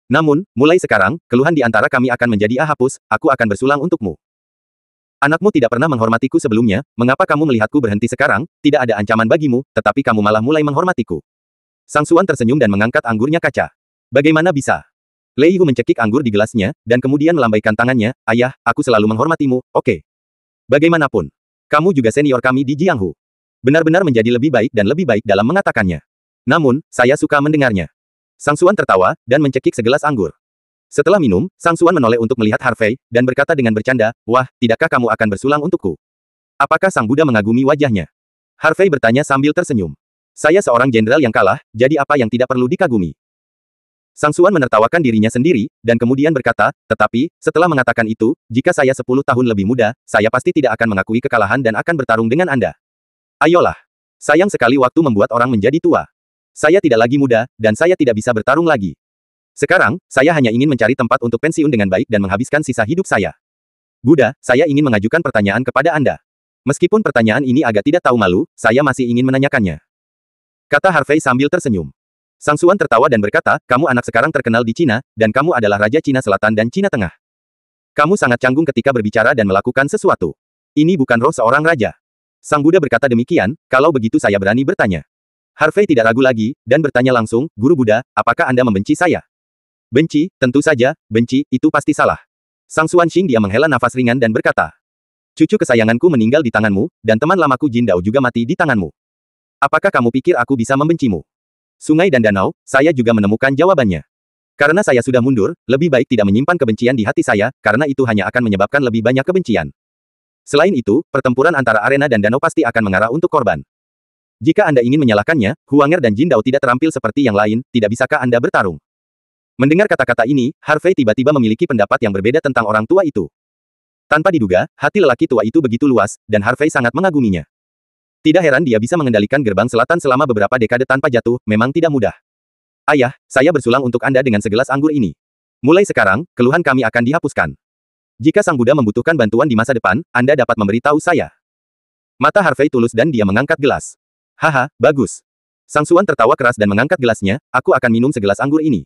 Namun, mulai sekarang, keluhan di antara kami akan menjadi hapus, aku akan bersulang untukmu. Anakmu tidak pernah menghormatiku sebelumnya, mengapa kamu melihatku berhenti sekarang? Tidak ada ancaman bagimu, tetapi kamu malah mulai menghormatiku. Sang Xuan tersenyum dan mengangkat anggurnya kaca. Bagaimana bisa? Lei Hu mencekik anggur di gelasnya, dan kemudian melambaikan tangannya, ayah, aku selalu menghormatimu, oke. Bagaimanapun, kamu juga senior kami di Jianghu. Benar-benar menjadi lebih baik dan lebih baik dalam mengatakannya. Namun, saya suka mendengarnya. Sang Xuan tertawa, dan mencekik segelas anggur. Setelah minum, Sang Xuan menoleh untuk melihat Harvey, dan berkata dengan bercanda, wah, tidakkah kamu akan bersulang untukku? Apakah Sang Buddha mengagumi wajahnya? Harvey bertanya sambil tersenyum. Saya seorang jenderal yang kalah, jadi apa yang tidak perlu dikagumi? Sang Suan menertawakan dirinya sendiri, dan kemudian berkata, tetapi, setelah mengatakan itu, jika saya 10 tahun lebih muda, saya pasti tidak akan mengakui kekalahan dan akan bertarung dengan Anda. Ayolah. Sayang sekali waktu membuat orang menjadi tua. Saya tidak lagi muda, dan saya tidak bisa bertarung lagi. Sekarang, saya hanya ingin mencari tempat untuk pensiun dengan baik dan menghabiskan sisa hidup saya. Buddha, saya ingin mengajukan pertanyaan kepada Anda. Meskipun pertanyaan ini agak tidak tahu malu, saya masih ingin menanyakannya. Kata Harvey sambil tersenyum. Sang Suan tertawa dan berkata, kamu anak sekarang terkenal di Cina, dan kamu adalah Raja Cina Selatan dan Cina Tengah. Kamu sangat canggung ketika berbicara dan melakukan sesuatu. Ini bukan roh seorang raja. Sang Buddha berkata demikian, kalau begitu saya berani bertanya. Harvey tidak ragu lagi, dan bertanya langsung, Guru Buddha, apakah Anda membenci saya? Benci, tentu saja, benci, itu pasti salah. Sang Suan Xing dia menghela nafas ringan dan berkata, cucu kesayanganku meninggal di tanganmu, dan teman lamaku Jin Dao juga mati di tanganmu. Apakah kamu pikir aku bisa membencimu? Sungai dan danau, saya juga menemukan jawabannya. Karena saya sudah mundur, lebih baik tidak menyimpan kebencian di hati saya, karena itu hanya akan menyebabkan lebih banyak kebencian. Selain itu, pertempuran antara arena dan danau pasti akan mengarah untuk korban. Jika Anda ingin menyalahkannya, Huanger dan Jin Dao tidak terampil seperti yang lain, tidak bisakah Anda bertarung? Mendengar kata-kata ini, Harvey tiba-tiba memiliki pendapat yang berbeda tentang orang tua itu. Tanpa diduga, hati lelaki tua itu begitu luas, dan Harvey sangat mengaguminya. Tidak heran dia bisa mengendalikan gerbang selatan selama beberapa dekade tanpa jatuh, memang tidak mudah. Ayah, saya bersulang untuk Anda dengan segelas anggur ini. Mulai sekarang, keluhan kami akan dihapuskan. Jika Sang Buddha membutuhkan bantuan di masa depan, Anda dapat memberitahu saya. Mata Harvey tulus dan dia mengangkat gelas. Haha, bagus. Sang Suan tertawa keras dan mengangkat gelasnya, aku akan minum segelas anggur ini.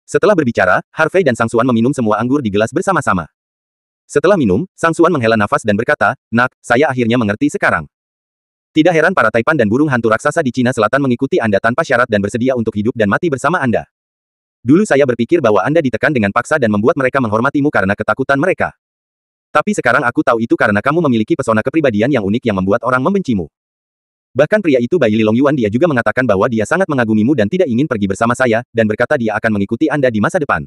Setelah berbicara, Harvey dan Sang Suan meminum semua anggur di gelas bersama-sama. Setelah minum, Sang Suan menghela nafas dan berkata, nak, saya akhirnya mengerti sekarang. Tidak heran para taipan dan burung hantu raksasa di Cina Selatan mengikuti Anda tanpa syarat dan bersedia untuk hidup dan mati bersama Anda. Dulu saya berpikir bahwa Anda ditekan dengan paksa dan membuat mereka menghormatimu karena ketakutan mereka. Tapi sekarang aku tahu itu karena kamu memiliki pesona kepribadian yang unik yang membuat orang membencimu. Bahkan pria itu Bai Lilong Yuan dia juga mengatakan bahwa dia sangat mengagumimu dan tidak ingin pergi bersama saya, dan berkata dia akan mengikuti Anda di masa depan.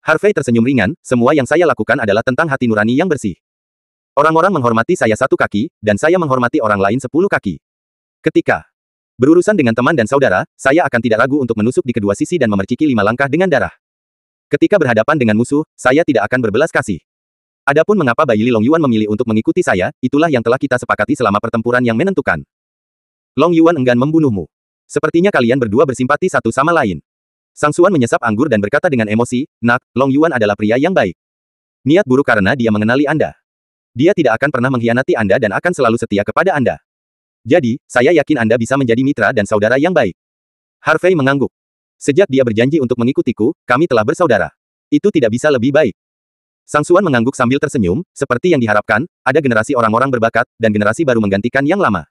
Harvey tersenyum ringan, semua yang saya lakukan adalah tentang hati nurani yang bersih. Orang-orang menghormati saya 1 kaki, dan saya menghormati orang lain 10 kaki. Ketika berurusan dengan teman dan saudara, saya akan tidak ragu untuk menusuk di kedua sisi dan memerciki 5 langkah dengan darah. Ketika berhadapan dengan musuh, saya tidak akan berbelas kasih. Adapun mengapa Bai Lilong Yuan memilih untuk mengikuti saya, itulah yang telah kita sepakati selama pertempuran yang menentukan. Long Yuan enggan membunuhmu. Sepertinya kalian berdua bersimpati satu sama lain. Sang Suan menyesap anggur dan berkata dengan emosi, nak, Long Yuan adalah pria yang baik. Niat buruk karena dia mengenali Anda. Dia tidak akan pernah mengkhianati Anda dan akan selalu setia kepada Anda. Jadi, saya yakin Anda bisa menjadi mitra dan saudara yang baik. Harvey mengangguk. Sejak dia berjanji untuk mengikutiku, kami telah bersaudara. Itu tidak bisa lebih baik. Sang Suan mengangguk sambil tersenyum, seperti yang diharapkan, ada generasi orang-orang berbakat, dan generasi baru menggantikan yang lama.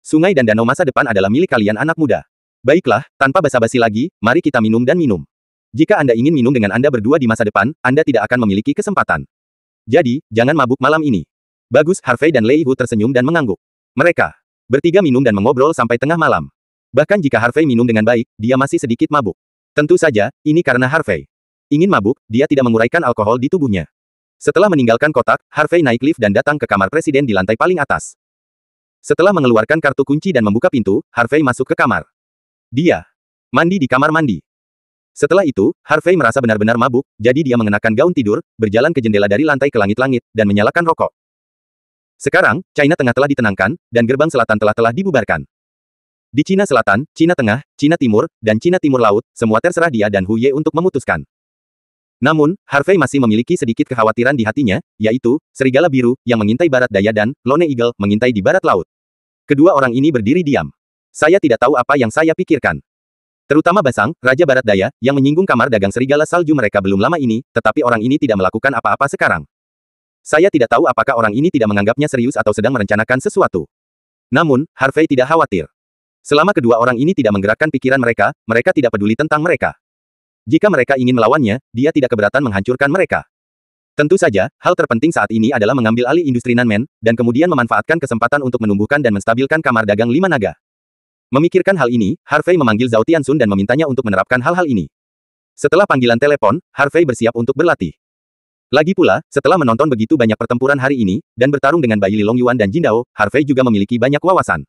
Sungai dan danau masa depan adalah milik kalian anak muda. Baiklah, tanpa basa-basi lagi, mari kita minum dan minum. Jika Anda ingin minum dengan Anda berdua di masa depan, Anda tidak akan memiliki kesempatan. Jadi, jangan mabuk malam ini. Bagus, Harvey dan Lei Hu tersenyum dan mengangguk. Mereka bertiga minum dan mengobrol sampai tengah malam. Bahkan jika Harvey minum dengan baik, dia masih sedikit mabuk. Tentu saja, ini karena Harvey ingin mabuk, dia tidak menguraikan alkohol di tubuhnya. Setelah meninggalkan kotak, Harvey naik lift dan datang ke kamar presiden di lantai paling atas. Setelah mengeluarkan kartu kunci dan membuka pintu, Harvey masuk ke kamar. Dia mandi di kamar mandi. Setelah itu, Harvey merasa benar-benar mabuk, jadi dia mengenakan gaun tidur, berjalan ke jendela dari lantai ke langit-langit, dan menyalakan rokok. Sekarang, China Tengah telah ditenangkan, dan gerbang selatan telah dibubarkan. Di Cina Selatan, Cina Tengah, Cina Timur, dan Cina Timur Laut, semua terserah dia dan Hu Ye untuk memutuskan. Namun, Harvey masih memiliki sedikit kekhawatiran di hatinya, yaitu, serigala biru, yang mengintai barat daya dan, Lone Eagle, mengintai di barat laut. Kedua orang ini berdiri diam. Saya tidak tahu apa yang saya pikirkan. Terutama Basang, Raja Barat Daya, yang menyinggung kamar dagang serigala salju mereka belum lama ini, tetapi orang ini tidak melakukan apa-apa sekarang. Saya tidak tahu apakah orang ini tidak menganggapnya serius atau sedang merencanakan sesuatu. Namun, Harvey tidak khawatir. Selama kedua orang ini tidak menggerakkan pikiran mereka, mereka tidak peduli tentang mereka. Jika mereka ingin melawannya, dia tidak keberatan menghancurkan mereka. Tentu saja, hal terpenting saat ini adalah mengambil alih industri Nanmen, dan kemudian memanfaatkan kesempatan untuk menumbuhkan dan menstabilkan kamar dagang 5 naga. Memikirkan hal ini, Harvey memanggil Zhao Tianxun dan memintanya untuk menerapkan hal-hal ini. Setelah panggilan telepon, Harvey bersiap untuk berlatih. Lagi pula, setelah menonton begitu banyak pertempuran hari ini, dan bertarung dengan Bai Lilong Yuan dan Jin Dao, Harvey juga memiliki banyak wawasan.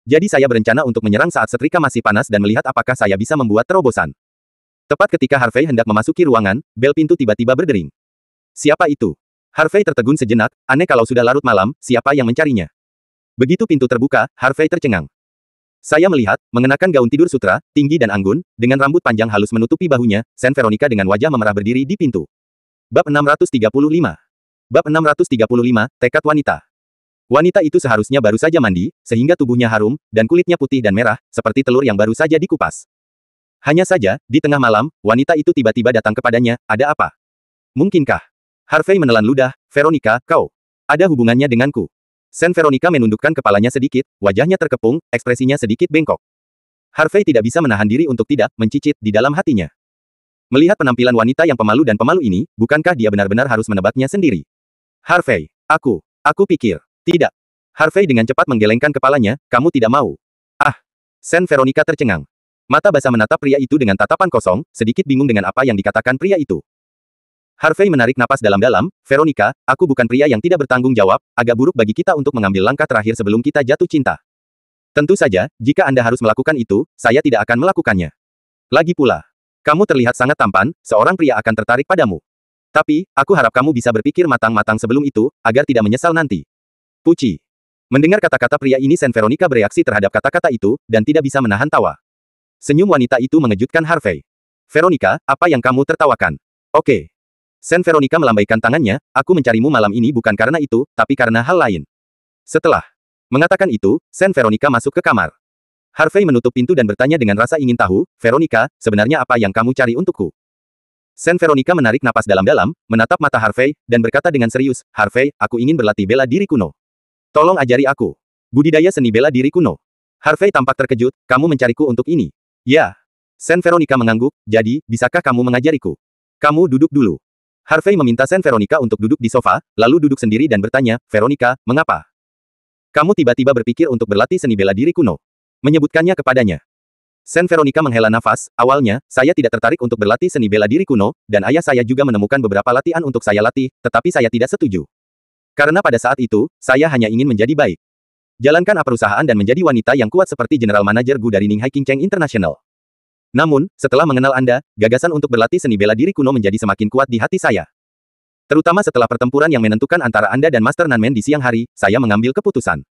Jadi saya berencana untuk menyerang saat setrika masih panas dan melihat apakah saya bisa membuat terobosan. Tepat ketika Harvey hendak memasuki ruangan, bel pintu tiba-tiba berdering. Siapa itu? Harvey tertegun sejenak, aneh kalau sudah larut malam, siapa yang mencarinya? Begitu pintu terbuka, Harvey tercengang. Saya melihat, mengenakan gaun tidur sutra, tinggi dan anggun, dengan rambut panjang halus menutupi bahunya, Saint Veronica dengan wajah memerah berdiri di pintu. Bab 635. Bab 635, Tekad Wanita. Wanita itu seharusnya baru saja mandi, sehingga tubuhnya harum, dan kulitnya putih dan merah, seperti telur yang baru saja dikupas. Hanya saja, di tengah malam, wanita itu tiba-tiba datang kepadanya, ada apa? Mungkinkah? Harvey menelan ludah, Veronica, kau. Ada hubungannya denganku. Saint Veronica menundukkan kepalanya sedikit, wajahnya terkepung, ekspresinya sedikit bengkok. Harvey tidak bisa menahan diri untuk tidak mencicit di dalam hatinya. Melihat penampilan wanita yang pemalu dan pemalu ini, bukankah dia benar-benar harus menebaknya sendiri? Harvey, aku pikir, tidak. Harvey dengan cepat menggelengkan kepalanya, kamu tidak mau. Ah, Saint Veronica tercengang. Mata basah menatap pria itu dengan tatapan kosong, sedikit bingung dengan apa yang dikatakan pria itu. Harvey menarik napas dalam-dalam, Veronica, aku bukan pria yang tidak bertanggung jawab, agak buruk bagi kita untuk mengambil langkah terakhir sebelum kita jatuh cinta. Tentu saja, jika Anda harus melakukan itu, saya tidak akan melakukannya. Lagi pula, kamu terlihat sangat tampan, seorang pria akan tertarik padamu. Tapi, aku harap kamu bisa berpikir matang-matang sebelum itu, agar tidak menyesal nanti. Puci. Mendengar kata-kata pria ini Saint Veronica bereaksi terhadap kata-kata itu, dan tidak bisa menahan tawa. Senyum wanita itu mengejutkan Harvey. Veronica, apa yang kamu tertawakan? Oke. Saint Veronica melambaikan tangannya, aku mencarimu malam ini bukan karena itu, tapi karena hal lain. Setelah mengatakan itu, Saint Veronica masuk ke kamar. Harvey menutup pintu dan bertanya dengan rasa ingin tahu, Veronica, sebenarnya apa yang kamu cari untukku? Saint Veronica menarik napas dalam-dalam, menatap mata Harvey, dan berkata dengan serius, Harvey, aku ingin berlatih bela diri kuno. Tolong ajari aku. Budidaya seni bela diri kuno. Harvey tampak terkejut, kamu mencariku untuk ini. Ya. Saint Veronica mengangguk, jadi, bisakah kamu mengajariku? Kamu duduk dulu. Harvey meminta Saint Veronica untuk duduk di sofa, lalu duduk sendiri dan bertanya, Veronica, mengapa? Kamu tiba-tiba berpikir untuk berlatih seni bela diri kuno. Menyebutkannya kepadanya. Saint Veronica menghela nafas, awalnya, saya tidak tertarik untuk berlatih seni bela diri kuno, dan ayah saya juga menemukan beberapa latihan untuk saya latih, tetapi saya tidak setuju. Karena pada saat itu, saya hanya ingin menjadi baik. Jalankan perusahaan dan menjadi wanita yang kuat seperti General Manager Gu dari Ning Hai King Cheng International. Namun, setelah mengenal Anda, gagasan untuk berlatih seni bela diri kuno menjadi semakin kuat di hati saya. Terutama setelah pertempuran yang menentukan antara Anda dan Master Nanmen di siang hari, saya mengambil keputusan.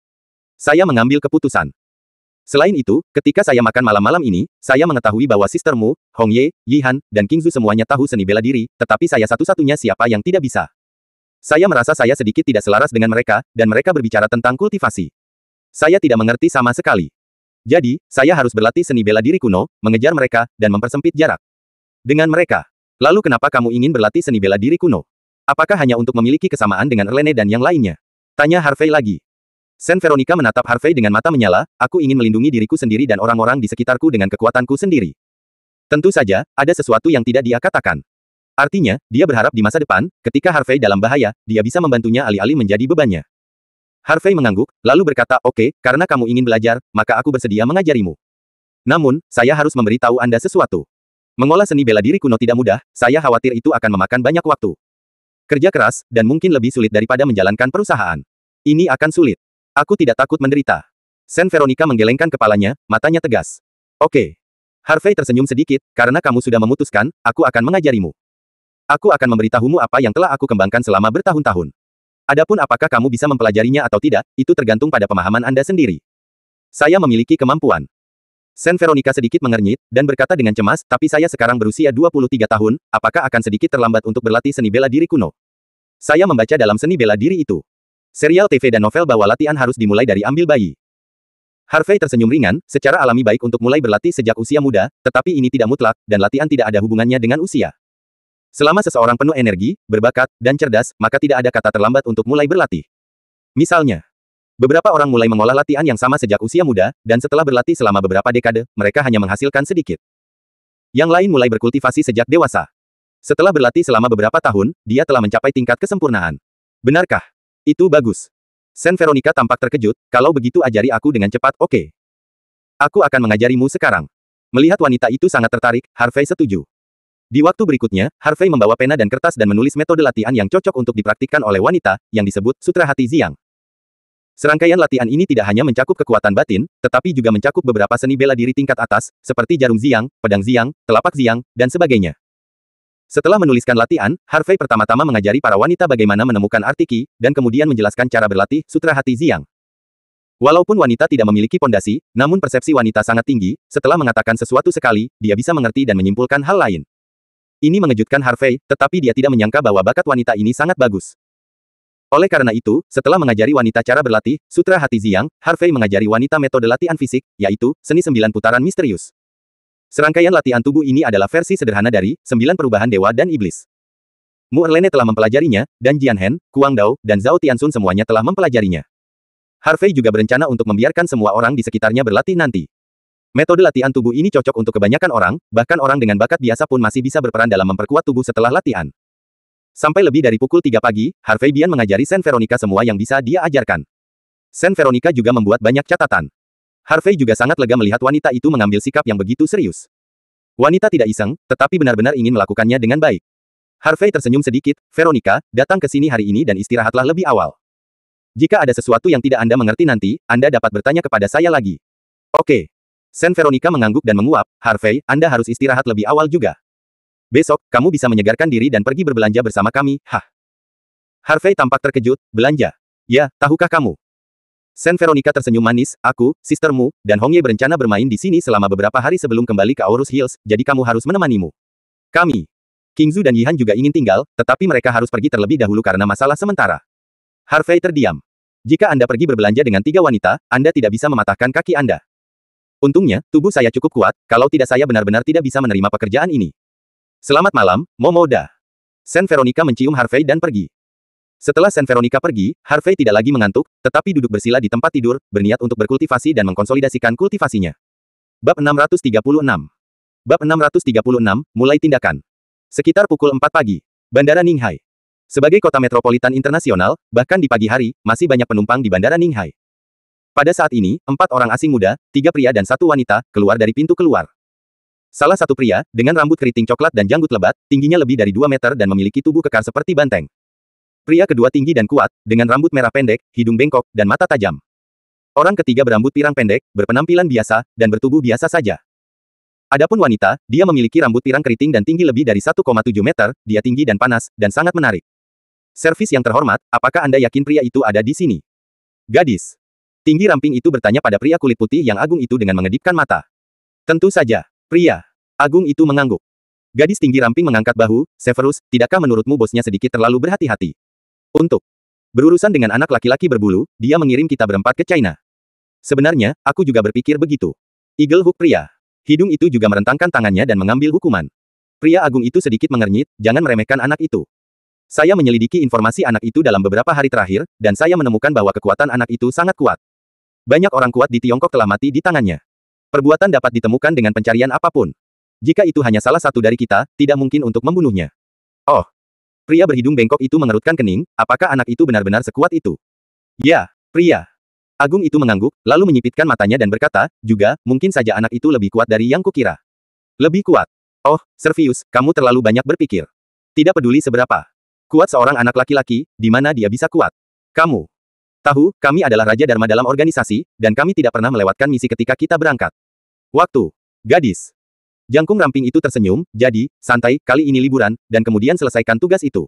Selain itu, ketika saya makan malam-malam ini, saya mengetahui bahwa sistermu, Hong Ye, Yi Han, dan King Zhu semuanya tahu seni bela diri, tetapi saya satu-satunya siapa yang tidak bisa. Saya merasa saya sedikit tidak selaras dengan mereka, dan mereka berbicara tentang kultivasi. Saya tidak mengerti sama sekali. Jadi, saya harus berlatih seni bela diri kuno, mengejar mereka, dan mempersempit jarak dengan mereka. Lalu kenapa kamu ingin berlatih seni bela diri kuno? Apakah hanya untuk memiliki kesamaan dengan Erlene dan yang lainnya? Tanya Harvey lagi. Saint Veronica menatap Harvey dengan mata menyala, aku ingin melindungi diriku sendiri dan orang-orang di sekitarku dengan kekuatanku sendiri. Tentu saja, ada sesuatu yang tidak dia katakan. Artinya, dia berharap di masa depan, ketika Harvey dalam bahaya, dia bisa membantunya alih-alih menjadi bebannya. Harvey mengangguk, lalu berkata, oke, karena kamu ingin belajar, maka aku bersedia mengajarimu. Namun, saya harus memberitahu Anda sesuatu. Mengolah seni bela diri kuno tidak mudah, saya khawatir itu akan memakan banyak waktu. Kerja keras, dan mungkin lebih sulit daripada menjalankan perusahaan. Ini akan sulit. Aku tidak takut menderita. Saint Veronica menggelengkan kepalanya, matanya tegas. Oke. Harvey tersenyum sedikit, karena kamu sudah memutuskan, aku akan mengajarimu. Aku akan memberitahumu apa yang telah aku kembangkan selama bertahun-tahun. Adapun apakah kamu bisa mempelajarinya atau tidak, itu tergantung pada pemahaman Anda sendiri. Saya memiliki kemampuan. Saint Veronica sedikit mengernyit, dan berkata dengan cemas, tapi saya sekarang berusia 23 tahun, apakah akan sedikit terlambat untuk berlatih seni bela diri kuno? Saya membaca dalam seni bela diri itu. Serial TV dan novel bahwa latihan harus dimulai dari ambil bayi. Harvey tersenyum ringan, secara alami baik untuk mulai berlatih sejak usia muda, tetapi ini tidak mutlak, dan latihan tidak ada hubungannya dengan usia. Selama seseorang penuh energi, berbakat, dan cerdas, maka tidak ada kata terlambat untuk mulai berlatih. Misalnya, beberapa orang mulai mengolah latihan yang sama sejak usia muda, dan setelah berlatih selama beberapa dekade, mereka hanya menghasilkan sedikit. Yang lain mulai berkultivasi sejak dewasa. Setelah berlatih selama beberapa tahun, dia telah mencapai tingkat kesempurnaan. Benarkah? Itu bagus. Saint Veronica tampak terkejut, kalau begitu ajari aku dengan cepat, oke. Aku akan mengajarimu sekarang. Melihat wanita itu sangat tertarik, Harvey setuju. Di waktu berikutnya, Harvey membawa pena dan kertas dan menulis metode latihan yang cocok untuk dipraktikkan oleh wanita, yang disebut Sutra Hati Ziyang. Serangkaian latihan ini tidak hanya mencakup kekuatan batin, tetapi juga mencakup beberapa seni bela diri tingkat atas, seperti jarum Xiang, pedang Xiang, telapak Xiang, dan sebagainya. Setelah menuliskan latihan, Harvey pertama-tama mengajari para wanita bagaimana menemukan arti Qi, dan kemudian menjelaskan cara berlatih Sutra Hati Xiang. Walaupun wanita tidak memiliki pondasi, namun persepsi wanita sangat tinggi, setelah mengatakan sesuatu sekali, dia bisa mengerti dan menyimpulkan hal lain. Ini mengejutkan Harvey, tetapi dia tidak menyangka bahwa bakat wanita ini sangat bagus. Oleh karena itu, setelah mengajari wanita cara berlatih Sutra Hati Xiang, Harvey mengajari wanita metode latihan fisik, yaitu seni 9 putaran misterius. Serangkaian latihan tubuh ini adalah versi sederhana dari 9 perubahan dewa dan iblis. Mu Erlene telah mempelajarinya, dan Jian Hen, Kuang Dao, dan Zhao Tianxun semuanya telah mempelajarinya. Harvey juga berencana untuk membiarkan semua orang di sekitarnya berlatih nanti. Metode latihan tubuh ini cocok untuk kebanyakan orang, bahkan orang dengan bakat biasa pun masih bisa berperan dalam memperkuat tubuh setelah latihan. Sampai lebih dari pukul 3 pagi, Harvey Bian mengajari Sen Veronica semua yang bisa dia ajarkan. Sen Veronica juga membuat banyak catatan. Harvey juga sangat lega melihat wanita itu mengambil sikap yang begitu serius. Wanita tidak iseng, tetapi benar-benar ingin melakukannya dengan baik. Harvey tersenyum sedikit, Veronica, datang ke sini hari ini dan istirahatlah lebih awal. Jika ada sesuatu yang tidak Anda mengerti nanti, Anda dapat bertanya kepada saya lagi. Oke. Sen Veronica mengangguk dan menguap, Harvey, Anda harus istirahat lebih awal juga. Besok, kamu bisa menyegarkan diri dan pergi berbelanja bersama kami, hah? Harvey tampak terkejut, belanja. Ya, tahukah kamu? Sen Veronica tersenyum manis, aku, sistermu, dan Hong Ye berencana bermain di sini selama beberapa hari sebelum kembali ke Aurus Hills, jadi kamu harus menemanimu. Kami. King Zhu dan Yihan juga ingin tinggal, tetapi mereka harus pergi terlebih dahulu karena masalah sementara. Harvey terdiam. Jika Anda pergi berbelanja dengan 3 wanita, Anda tidak bisa mematahkan kaki Anda. Untungnya, tubuh saya cukup kuat, kalau tidak saya benar-benar tidak bisa menerima pekerjaan ini. Selamat malam, Momoda. Sen Veronica mencium Harvey dan pergi. Setelah Sen Veronica pergi, Harvey tidak lagi mengantuk, tetapi duduk bersila di tempat tidur, berniat untuk berkultivasi dan mengkonsolidasikan kultivasinya. Bab 636. Bab 636, mulai tindakan. Sekitar pukul 4 pagi. Bandara Ninghai. Sebagai kota metropolitan internasional, bahkan di pagi hari, masih banyak penumpang di Bandara Ninghai. Pada saat ini, 4 orang asing muda, 3 pria dan 1 wanita, keluar dari pintu keluar. Salah satu pria, dengan rambut keriting coklat dan janggut lebat, tingginya lebih dari 2 meter dan memiliki tubuh kekar seperti banteng. Pria kedua tinggi dan kuat, dengan rambut merah pendek, hidung bengkok, dan mata tajam. Orang ketiga berambut pirang pendek, berpenampilan biasa, dan bertubuh biasa saja. Adapun wanita, dia memiliki rambut pirang keriting dan tinggi lebih dari 1,7 meter, dia tinggi dan panas, dan sangat menarik. Servis yang terhormat, apakah Anda yakin pria itu ada di sini? Gadis. Tinggi ramping itu bertanya pada pria kulit putih yang agung itu dengan mengedipkan mata. Tentu saja, pria. Agung itu mengangguk. Gadis tinggi ramping mengangkat bahu, Severus, tidakkah menurutmu bosnya sedikit terlalu berhati-hati? Untuk berurusan dengan anak laki-laki berbulu, dia mengirim kita berempat ke China. Sebenarnya, aku juga berpikir begitu. Eagle Hook pria. Hidung itu juga merentangkan tangannya dan mengambil hukuman. Pria agung itu sedikit mengernyit, jangan meremehkan anak itu. Saya menyelidiki informasi anak itu dalam beberapa hari terakhir, dan saya menemukan bahwa kekuatan anak itu sangat kuat. Banyak orang kuat di Tiongkok telah mati di tangannya. Perbuatan dapat ditemukan dengan pencarian apapun. Jika itu hanya salah satu dari kita, tidak mungkin untuk membunuhnya. Oh. Pria berhidung bengkok itu mengerutkan kening, apakah anak itu benar-benar sekuat itu? Ya, pria. Agung itu mengangguk, lalu menyipitkan matanya dan berkata, juga, mungkin saja anak itu lebih kuat dari yang kukira. Lebih kuat. Oh, Servius, kamu terlalu banyak berpikir. Tidak peduli seberapa kuat seorang anak laki-laki, di mana dia bisa kuat. Kamu tahu, kami adalah Raja Dharma dalam organisasi, dan kami tidak pernah melewatkan misi ketika kita berangkat. Waktu. Gadis. Jangkung ramping itu tersenyum, jadi, santai, kali ini liburan, dan kemudian selesaikan tugas itu.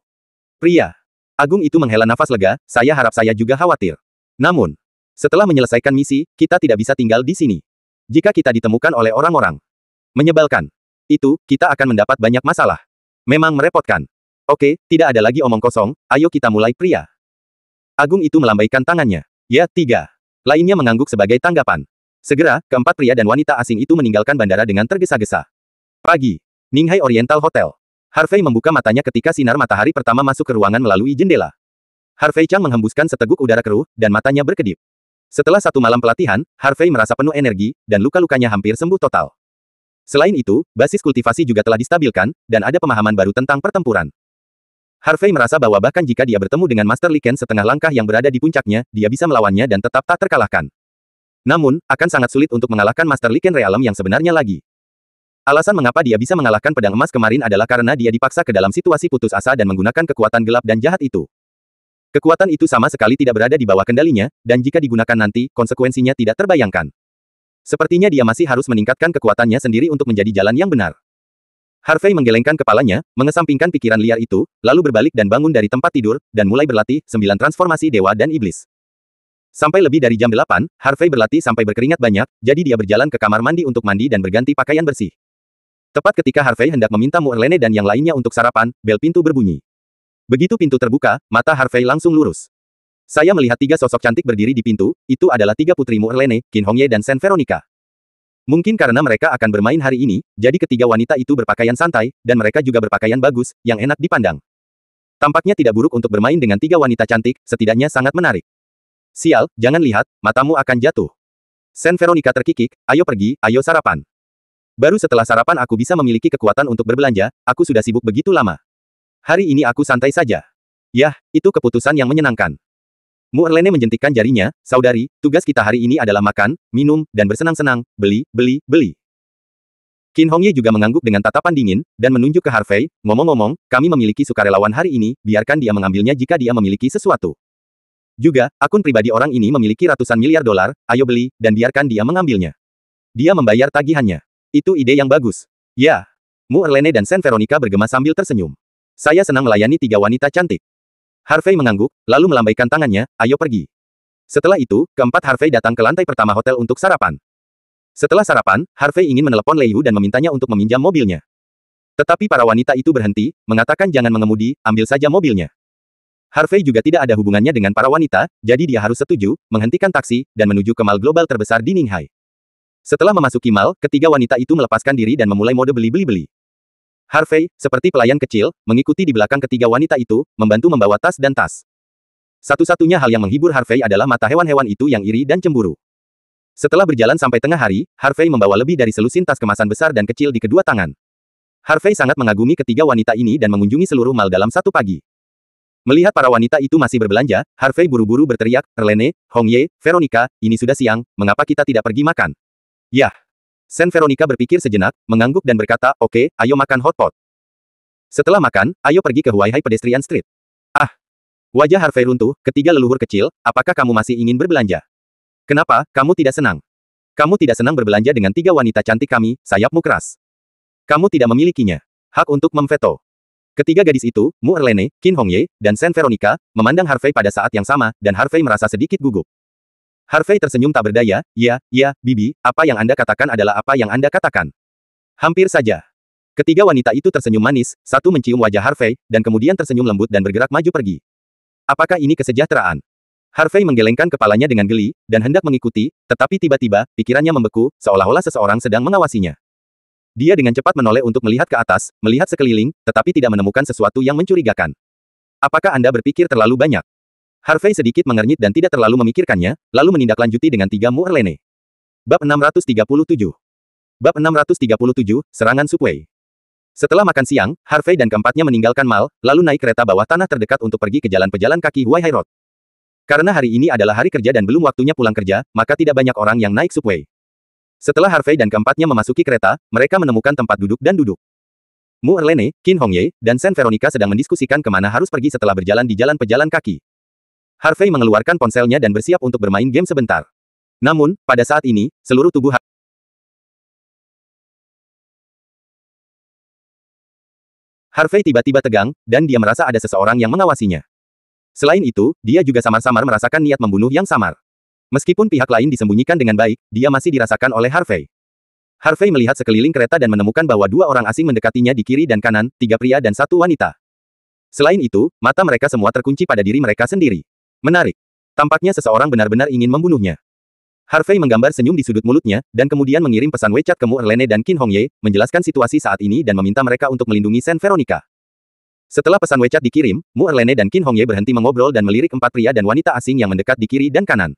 Pria. Agung itu menghela nafas lega, saya harap saya juga khawatir. Namun, setelah menyelesaikan misi, kita tidak bisa tinggal di sini. Jika kita ditemukan oleh orang-orang menyebalkan, itu, kita akan mendapat banyak masalah. Memang merepotkan. Oke, tidak ada lagi omong kosong, ayo kita mulai pria. Agung itu melambaikan tangannya. Ya, 3. Lainnya mengangguk sebagai tanggapan. Segera, keempat pria dan wanita asing itu meninggalkan bandara dengan tergesa-gesa. Pagi. Ninghai Oriental Hotel. Harvey membuka matanya ketika sinar matahari pertama masuk ke ruangan melalui jendela. Harvey Chang menghembuskan seteguk udara keruh, dan matanya berkedip. Setelah 1 malam pelatihan, Harvey merasa penuh energi, dan luka-lukanya hampir sembuh total. Selain itu, basis kultivasi juga telah distabilkan, dan ada pemahaman baru tentang pertempuran. Harvey merasa bahwa bahkan jika dia bertemu dengan Master Li Ken setengah langkah yang berada di puncaknya, dia bisa melawannya dan tetap tak terkalahkan. Namun, akan sangat sulit untuk mengalahkan Master Li Ken Realem yang sebenarnya lagi. Alasan mengapa dia bisa mengalahkan pedang emas kemarin adalah karena dia dipaksa ke dalam situasi putus asa dan menggunakan kekuatan gelap dan jahat itu. Kekuatan itu sama sekali tidak berada di bawah kendalinya, dan jika digunakan nanti, konsekuensinya tidak terbayangkan. Sepertinya dia masih harus meningkatkan kekuatannya sendiri untuk menjadi jalan yang benar. Harvey menggelengkan kepalanya, mengesampingkan pikiran liar itu, lalu berbalik dan bangun dari tempat tidur, dan mulai berlatih 9 transformasi dewa dan iblis. Sampai lebih dari jam 8, Harvey berlatih sampai berkeringat banyak, jadi dia berjalan ke kamar mandi untuk mandi dan berganti pakaian bersih. Tepat ketika Harvey hendak meminta Muerlene dan yang lainnya untuk sarapan, bel pintu berbunyi. Begitu pintu terbuka, mata Harvey langsung lurus. Saya melihat 3 sosok cantik berdiri di pintu, itu adalah 3 putri Muerlene, Qin Hongye dan Sen Veronica. Mungkin karena mereka akan bermain hari ini, jadi ketiga wanita itu berpakaian santai, dan mereka juga berpakaian bagus, yang enak dipandang. Tampaknya tidak buruk untuk bermain dengan 3 wanita cantik, setidaknya sangat menarik. Sial, jangan lihat, matamu akan jatuh. Sen Veronica terkikik, ayo pergi, ayo sarapan. Baru setelah sarapan aku bisa memiliki kekuatan untuk berbelanja, aku sudah sibuk begitu lama. Hari ini aku santai saja. Yah, itu keputusan yang menyenangkan. Muerlene menjentikkan jarinya, saudari, tugas kita hari ini adalah makan, minum, dan bersenang-senang, beli. Qin Hongye juga mengangguk dengan tatapan dingin, dan menunjuk ke Harvey, ngomong-ngomong, kami memiliki sukarelawan hari ini, biarkan dia mengambilnya jika dia memiliki sesuatu. Juga, akun pribadi orang ini memiliki ratusan miliar dolar, ayo beli, dan biarkan dia mengambilnya. Dia membayar tagihannya. Itu ide yang bagus. Ya. Muerlene dan Sen Veronica bergema sambil tersenyum. Saya senang melayani 3 wanita cantik. Harvey mengangguk, lalu melambaikan tangannya, ayo pergi. Setelah itu, keempat Harvey datang ke lantai pertama hotel untuk sarapan. Setelah sarapan, Harvey ingin menelepon Lei Yu dan memintanya untuk meminjam mobilnya. Tetapi para wanita itu berhenti, mengatakan jangan mengemudi, ambil saja mobilnya. Harvey juga tidak ada hubungannya dengan para wanita, jadi dia harus setuju, menghentikan taksi, dan menuju ke mall global terbesar di Ninghai. Setelah memasuki mall, ketiga wanita itu melepaskan diri dan memulai mode beli. Harvey, seperti pelayan kecil, mengikuti di belakang ketiga wanita itu, membantu membawa tas dan tas. Satu-satunya hal yang menghibur Harvey adalah mata hewan-hewan itu yang iri dan cemburu. Setelah berjalan sampai tengah hari, Harvey membawa lebih dari selusin tas kemasan besar dan kecil di kedua tangan. Harvey sangat mengagumi ketiga wanita ini dan mengunjungi seluruh mall dalam satu pagi. Melihat para wanita itu masih berbelanja, Harvey buru-buru berteriak, Erlene, Hongye, Veronica, ini sudah siang, mengapa kita tidak pergi makan? Yah. Sen Veronica berpikir sejenak, mengangguk dan berkata, oke, ayo makan hotpot. Setelah makan, ayo pergi ke Huaihai Pedestrian Street. Ah. Wajah Harvey runtuh, ketiga leluhur kecil, apakah kamu masih ingin berbelanja? Kenapa, kamu tidak senang? Kamu tidak senang berbelanja dengan 3 wanita cantik kami, sayapmu keras. Kamu tidak memilikinya. Hak untuk memveto. Ketiga gadis itu, Muerlene, Qin Hongye, dan Sen Veronica, memandang Harvey pada saat yang sama, dan Harvey merasa sedikit gugup. Harvey tersenyum tak berdaya, ya, Bibi, apa yang Anda katakan adalah apa yang Anda katakan. Hampir saja. Ketiga wanita itu tersenyum manis, satu mencium wajah Harvey, dan kemudian tersenyum lembut dan bergerak maju pergi. Apakah ini kesejahteraan? Harvey menggelengkan kepalanya dengan geli, dan hendak mengikuti, tetapi tiba-tiba, pikirannya membeku, seolah-olah seseorang sedang mengawasinya. Dia dengan cepat menoleh untuk melihat ke atas, melihat sekeliling, tetapi tidak menemukan sesuatu yang mencurigakan. Apakah Anda berpikir terlalu banyak? Harvey sedikit mengernyit dan tidak terlalu memikirkannya, lalu menindaklanjuti dengan 3 Muerlene. Bab 637. Bab 637, Serangan Subway. Setelah makan siang, Harvey dan keempatnya meninggalkan mall, lalu naik kereta bawah tanah terdekat untuk pergi ke jalan pejalan kaki Huaihai Road. Karena hari ini adalah hari kerja dan belum waktunya pulang kerja, maka tidak banyak orang yang naik subway. Setelah Harvey dan keempatnya memasuki kereta, mereka menemukan tempat duduk dan duduk. Muerlene, Qin Hongye, dan Sen Veronica sedang mendiskusikan kemana harus pergi setelah berjalan di jalan pejalan kaki. Harvey mengeluarkan ponselnya dan bersiap untuk bermain game sebentar. Namun, pada saat ini, seluruh tubuh Harvey tiba-tiba tegang, dan dia merasa ada seseorang yang mengawasinya. Selain itu, dia juga samar-samar merasakan niat membunuh yang samar. Meskipun pihak lain disembunyikan dengan baik, dia masih dirasakan oleh Harvey. Harvey melihat sekeliling kereta dan menemukan bahwa 2 orang asing mendekatinya di kiri dan kanan, 3 pria dan 1 wanita. Selain itu, mata mereka semua terkunci pada diri mereka sendiri. Menarik. Tampaknya seseorang benar-benar ingin membunuhnya. Harvey menggambar senyum di sudut mulutnya, dan kemudian mengirim pesan WeChat ke Muerlene dan Qin Hongye, menjelaskan situasi saat ini dan meminta mereka untuk melindungi Sen Veronica. Setelah pesan WeChat dikirim, Muerlene dan Qin Hongye berhenti mengobrol dan melirik 4 pria dan wanita asing yang mendekat di kiri dan kanan.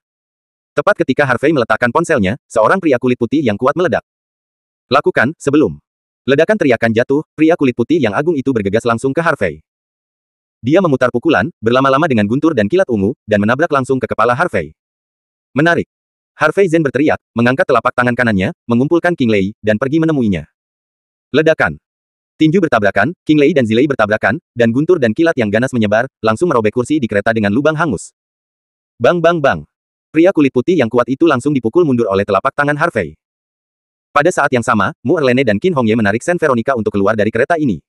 Tepat ketika Harvey meletakkan ponselnya, seorang pria kulit putih yang kuat meledak. Lakukan, sebelum. Ledakan teriakan jatuh, pria kulit putih yang agung itu bergegas langsung ke Harvey. Dia memutar pukulan, berlama-lama dengan guntur dan kilat ungu, dan menabrak langsung ke kepala Harvey. Menarik. Harvey Zen berteriak, mengangkat telapak tangan kanannya, mengumpulkan King Lei, dan pergi menemuinya. Ledakan. Tinju bertabrakan, King Lei dan Zilei bertabrakan, dan guntur dan kilat yang ganas menyebar, langsung merobek kursi di kereta dengan lubang hangus. Bang bang bang. Pria kulit putih yang kuat itu langsung dipukul mundur oleh telapak tangan Harvey. Pada saat yang sama, Mu Erlene dan Qin Hongye menarik Sen Veronica untuk keluar dari kereta ini.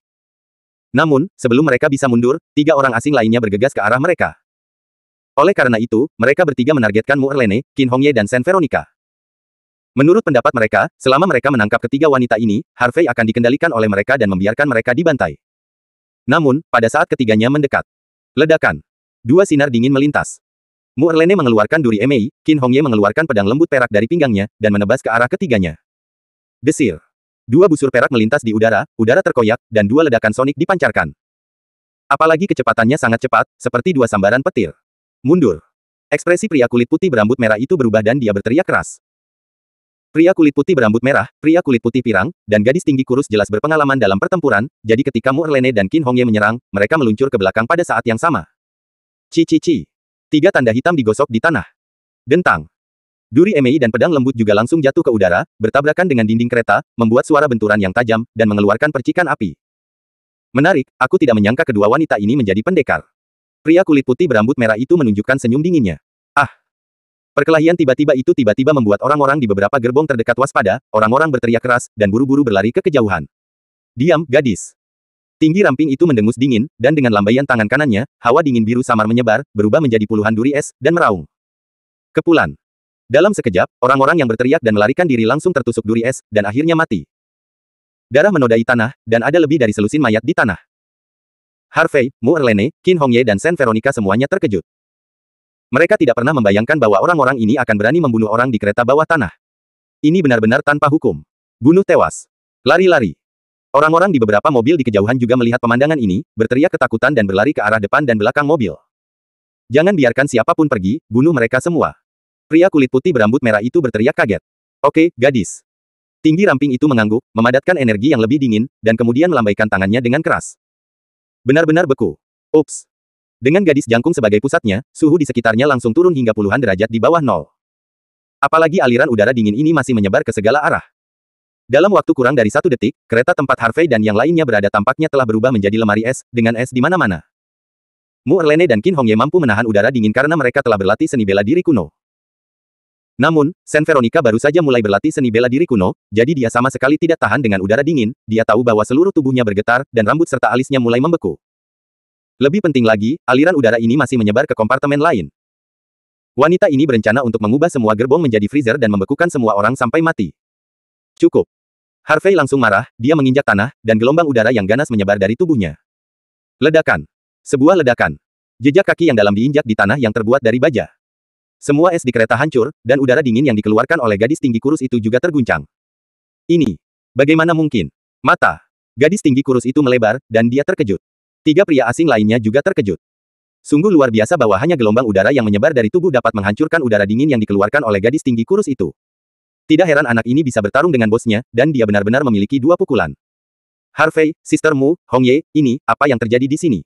Namun, sebelum mereka bisa mundur, 3 orang asing lainnya bergegas ke arah mereka. Oleh karena itu, mereka bertiga menargetkan Mu Erlene, Qin Hongye dan Sen Veronica. Menurut pendapat mereka, selama mereka menangkap ketiga wanita ini, Harvey akan dikendalikan oleh mereka dan membiarkan mereka dibantai. Namun, pada saat ketiganya mendekat, ledakan. 2 sinar dingin melintas. Mu Erlene mengeluarkan duri emei, Qin Hongye mengeluarkan pedang lembut perak dari pinggangnya, dan menebas ke arah ketiganya. Desir. 2 busur perak melintas di udara terkoyak, dan 2 ledakan sonik dipancarkan. Apalagi kecepatannya sangat cepat, seperti 2 sambaran petir. Mundur. Ekspresi pria kulit putih berambut merah itu berubah dan dia berteriak keras. Pria kulit putih berambut merah, pria kulit putih pirang, dan gadis tinggi kurus jelas berpengalaman dalam pertempuran, jadi ketika Mu Erlene dan Qin Hongye menyerang, mereka meluncur ke belakang pada saat yang sama. Ci. 3 tanda hitam digosok di tanah. Dentang. Duri emei dan pedang lembut juga langsung jatuh ke udara, bertabrakan dengan dinding kereta, membuat suara benturan yang tajam, dan mengeluarkan percikan api. Menarik, aku tidak menyangka kedua wanita ini menjadi pendekar. Pria kulit putih berambut merah itu menunjukkan senyum dinginnya. Ah! Perkelahian tiba-tiba itu tiba-tiba membuat orang-orang di beberapa gerbong terdekat waspada, orang-orang berteriak keras, dan buru-buru berlari ke kejauhan. Diam, gadis. Tinggi ramping itu mendengus dingin, dan dengan lambaian tangan kanannya, hawa dingin biru samar menyebar, berubah menjadi puluhan duri es, dan meraung. Kepulan. Dalam sekejap, orang-orang yang berteriak dan melarikan diri langsung tertusuk duri es, dan akhirnya mati. Darah menodai tanah, dan ada lebih dari selusin mayat di tanah. Harvey, Mu Erlene, Qin Hongye dan Sen Veronica semuanya terkejut. Mereka tidak pernah membayangkan bahwa orang-orang ini akan berani membunuh orang di kereta bawah tanah. Ini benar-benar tanpa hukum. Bunuh tewas. Lari-lari. Orang-orang di beberapa mobil di kejauhan juga melihat pemandangan ini, berteriak ketakutan dan berlari ke arah depan dan belakang mobil. Jangan biarkan siapapun pergi, bunuh mereka semua. Pria kulit putih berambut merah itu berteriak kaget. Oke, gadis. Tinggi ramping itu mengangguk, memadatkan energi yang lebih dingin, dan kemudian melambaikan tangannya dengan keras. Benar-benar beku. Ups. Dengan gadis jangkung sebagai pusatnya, suhu di sekitarnya langsung turun hingga puluhan derajat di bawah nol. Apalagi aliran udara dingin ini masih menyebar ke segala arah. Dalam waktu kurang dari 1 detik, kereta tempat Harvey dan yang lainnya berada tampaknya telah berubah menjadi lemari es, dengan es di mana-mana. Mu Erlene dan Qin Hongye mampu menahan udara dingin karena mereka telah berlatih seni bela diri kuno. Namun, Sen Veronica baru saja mulai berlatih seni bela diri kuno, jadi dia sama sekali tidak tahan dengan udara dingin, dia tahu bahwa seluruh tubuhnya bergetar, dan rambut serta alisnya mulai membeku. Lebih penting lagi, aliran udara ini masih menyebar ke kompartemen lain. Wanita ini berencana untuk mengubah semua gerbong menjadi freezer dan membekukan semua orang sampai mati. Cukup. Harvey langsung marah, dia menginjak tanah, dan gelombang udara yang ganas menyebar dari tubuhnya. Ledakan. Sebuah ledakan. Jejak kaki yang dalam diinjak di tanah yang terbuat dari baja. Semua es di kereta hancur, dan udara dingin yang dikeluarkan oleh gadis tinggi kurus itu juga terguncang. Ini. Bagaimana mungkin? Mata. Gadis tinggi kurus itu melebar, dan dia terkejut. 3 pria asing lainnya juga terkejut. Sungguh luar biasa bahwa hanya gelombang udara yang menyebar dari tubuh dapat menghancurkan udara dingin yang dikeluarkan oleh gadis tinggi kurus itu. Tidak heran anak ini bisa bertarung dengan bosnya, dan dia benar-benar memiliki 2 pukulan. Harvey, Sister Mu, Hongye, ini, apa yang terjadi di sini?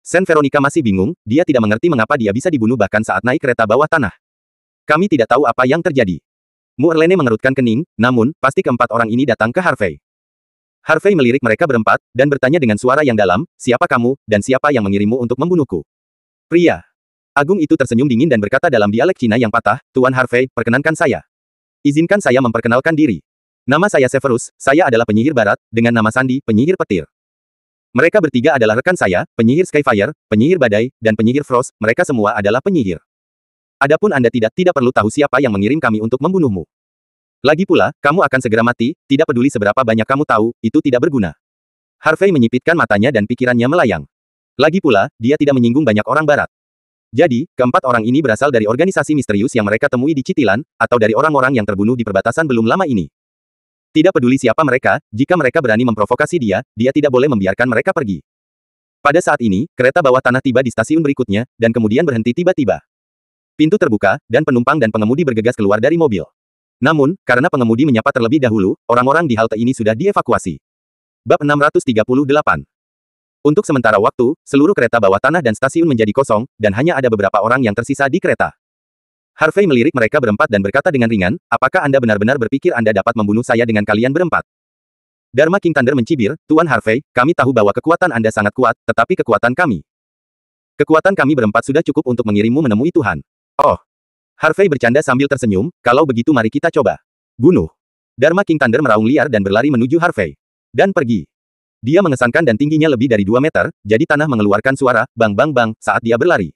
Sen Veronica masih bingung, dia tidak mengerti mengapa dia bisa dibunuh bahkan saat naik kereta bawah tanah. Kami tidak tahu apa yang terjadi. Mu Erlene mengerutkan kening, namun, pasti keempat orang ini datang ke Harvey. Harvey melirik mereka berempat, dan bertanya dengan suara yang dalam, siapa kamu, dan siapa yang mengirimmu untuk membunuhku? Pria agung itu tersenyum dingin dan berkata dalam dialek Cina yang patah, Tuan Harvey, perkenankan saya. Izinkan saya memperkenalkan diri. Nama saya Severus, saya adalah penyihir barat, dengan nama Sandi, penyihir petir. Mereka bertiga adalah rekan saya, penyihir Skyfire, penyihir badai, dan penyihir Frost, mereka semua adalah penyihir. Adapun Anda tidak perlu tahu siapa yang mengirim kami untuk membunuhmu. Lagi pula, kamu akan segera mati, tidak peduli seberapa banyak kamu tahu, itu tidak berguna. Harvey menyipitkan matanya dan pikirannya melayang. Lagi pula, dia tidak menyinggung banyak orang barat. Jadi, keempat orang ini berasal dari organisasi misterius yang mereka temui di Citilan, atau dari orang-orang yang terbunuh di perbatasan belum lama ini. Tidak peduli siapa mereka, jika mereka berani memprovokasi dia tidak boleh membiarkan mereka pergi. Pada saat ini, kereta bawah tanah tiba di stasiun berikutnya, dan kemudian berhenti tiba-tiba. Pintu terbuka, dan penumpang dan pengemudi bergegas keluar dari mobil. Namun, karena pengemudi menyapa terlebih dahulu, orang-orang di halte ini sudah dievakuasi. Bab 638. Untuk sementara waktu, seluruh kereta bawah tanah dan stasiun menjadi kosong, dan hanya ada beberapa orang yang tersisa di kereta. Harvey melirik mereka berempat dan berkata dengan ringan, apakah Anda benar-benar berpikir Anda dapat membunuh saya dengan kalian berempat? Dharma King Thunder mencibir, Tuan Harvey, kami tahu bahwa kekuatan Anda sangat kuat, tetapi kekuatan kami. Kekuatan kami berempat sudah cukup untuk mengirimmu menemui Tuhan. Oh. Harvey bercanda sambil tersenyum, kalau begitu mari kita coba. Bunuh. Dharma King Thunder meraung liar dan berlari menuju Harvey. Dan pergi. Dia mengesankan dan tingginya lebih dari 2 meter, jadi tanah mengeluarkan suara, bang bang bang, saat dia berlari.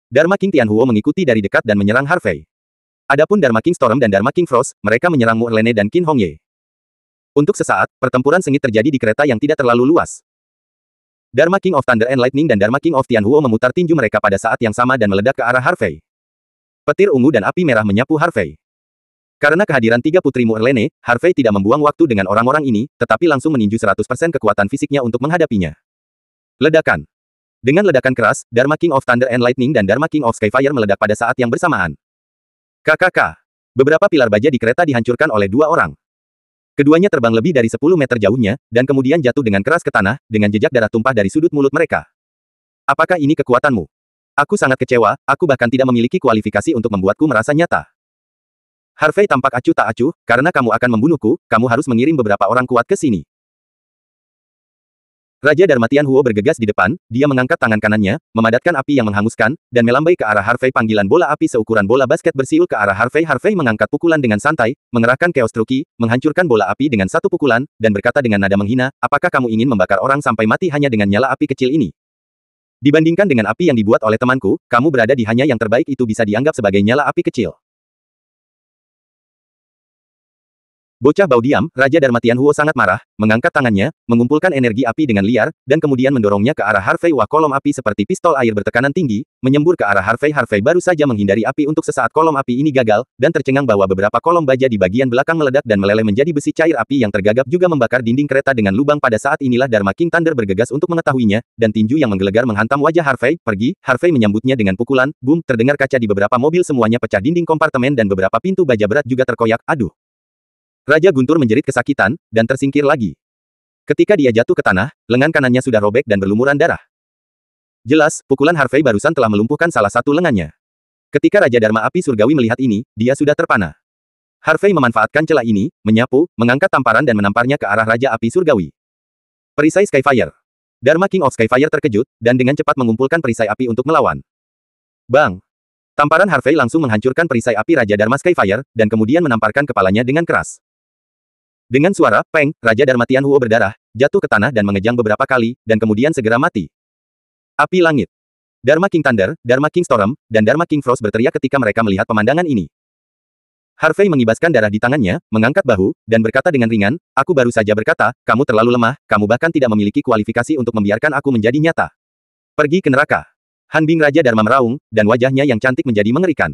Dharma King Tianhuo mengikuti dari dekat dan menyerang Harvey. Adapun Dharma King Storm dan Dharma King Frost, mereka menyerang Mu Erlene dan Qin Hongye. Untuk sesaat, pertempuran sengit terjadi di kereta yang tidak terlalu luas. Dharma King of Thunder and Lightning dan Dharma King of Tianhuo memutar tinju mereka pada saat yang sama dan meledak ke arah Harvey. Petir ungu dan api merah menyapu Harvey. Karena kehadiran 3 putri Mu Erlene, Harvey tidak membuang waktu dengan orang-orang ini, tetapi langsung meninju 100% kekuatan fisiknya untuk menghadapinya. Ledakan. Dengan ledakan keras, Dharma King of Thunder and Lightning dan Dharma King of Skyfire meledak pada saat yang bersamaan. KKK. Beberapa pilar baja di kereta dihancurkan oleh 2 orang. Keduanya terbang lebih dari 10 meter jauhnya, dan kemudian jatuh dengan keras ke tanah, dengan jejak darah tumpah dari sudut mulut mereka. Apakah ini kekuatanmu? Aku sangat kecewa, aku bahkan tidak memiliki kualifikasi untuk membuatku merasa nyata. Harvey tampak acuh tak acuh, karena kamu akan membunuhku, kamu harus mengirim beberapa orang kuat ke sini. Raja Dharma Tianhuo bergegas di depan, dia mengangkat tangan kanannya, memadatkan api yang menghanguskan, dan melambai ke arah Harvey panggilan bola api seukuran bola basket bersiul ke arah Harvey. Harvey mengangkat pukulan dengan santai, mengerahkan Chaos Truki, menghancurkan bola api dengan satu pukulan, dan berkata dengan nada menghina, apakah kamu ingin membakar orang sampai mati hanya dengan nyala api kecil ini? Dibandingkan dengan api yang dibuat oleh temanku, kamu berada di hanya yang terbaik itu bisa dianggap sebagai nyala api kecil. Bocah bau diam, Raja Dharma Tianhuo sangat marah, mengangkat tangannya, mengumpulkan energi api dengan liar, dan kemudian mendorongnya ke arah Harvey. Wah, kolom api seperti pistol air bertekanan tinggi, menyembur ke arah Harvey. Harvey baru saja menghindari api untuk sesaat kolom api ini gagal, dan tercengang bahwa beberapa kolom baja di bagian belakang meledak dan meleleh menjadi besi cair. Api yang tergagap juga membakar dinding kereta dengan lubang. Pada saat inilah Dharma King Thunder bergegas untuk mengetahuinya, dan tinju yang menggelegar menghantam wajah Harvey. Pergi, Harvey menyambutnya dengan pukulan, boom, terdengar kaca di beberapa mobil semuanya pecah, dinding kompartemen dan beberapa pintu baja berat juga terkoyak. Aduh. Raja Guntur menjerit kesakitan, dan tersingkir lagi. Ketika dia jatuh ke tanah, lengan kanannya sudah robek dan berlumuran darah. Jelas, pukulan Harvey barusan telah melumpuhkan salah satu lengannya. Ketika Raja Dharma Api Surgawi melihat ini, dia sudah terpana. Harvey memanfaatkan celah ini, menyapu, mengangkat tamparan dan menamparnya ke arah Raja Api Surgawi. Perisai Skyfire. Dharma King of Skyfire terkejut, dan dengan cepat mengumpulkan perisai api untuk melawan. Bang! Tamparan Harvey langsung menghancurkan perisai api Raja Dharma Skyfire, dan kemudian menamparkan kepalanya dengan keras. Dengan suara, peng, Raja Dharma Tianhuo berdarah, jatuh ke tanah dan mengejang beberapa kali, dan kemudian segera mati. Api langit. Dharma King Thunder, Dharma King Storm, dan Dharma King Frost berteriak ketika mereka melihat pemandangan ini. Harvey mengibaskan darah di tangannya, mengangkat bahu, dan berkata dengan ringan, aku baru saja berkata, kamu terlalu lemah, kamu bahkan tidak memiliki kualifikasi untuk membiarkan aku menjadi nyata. Pergi ke neraka. Han Bing Raja Dharma meraung, dan wajahnya yang cantik menjadi mengerikan.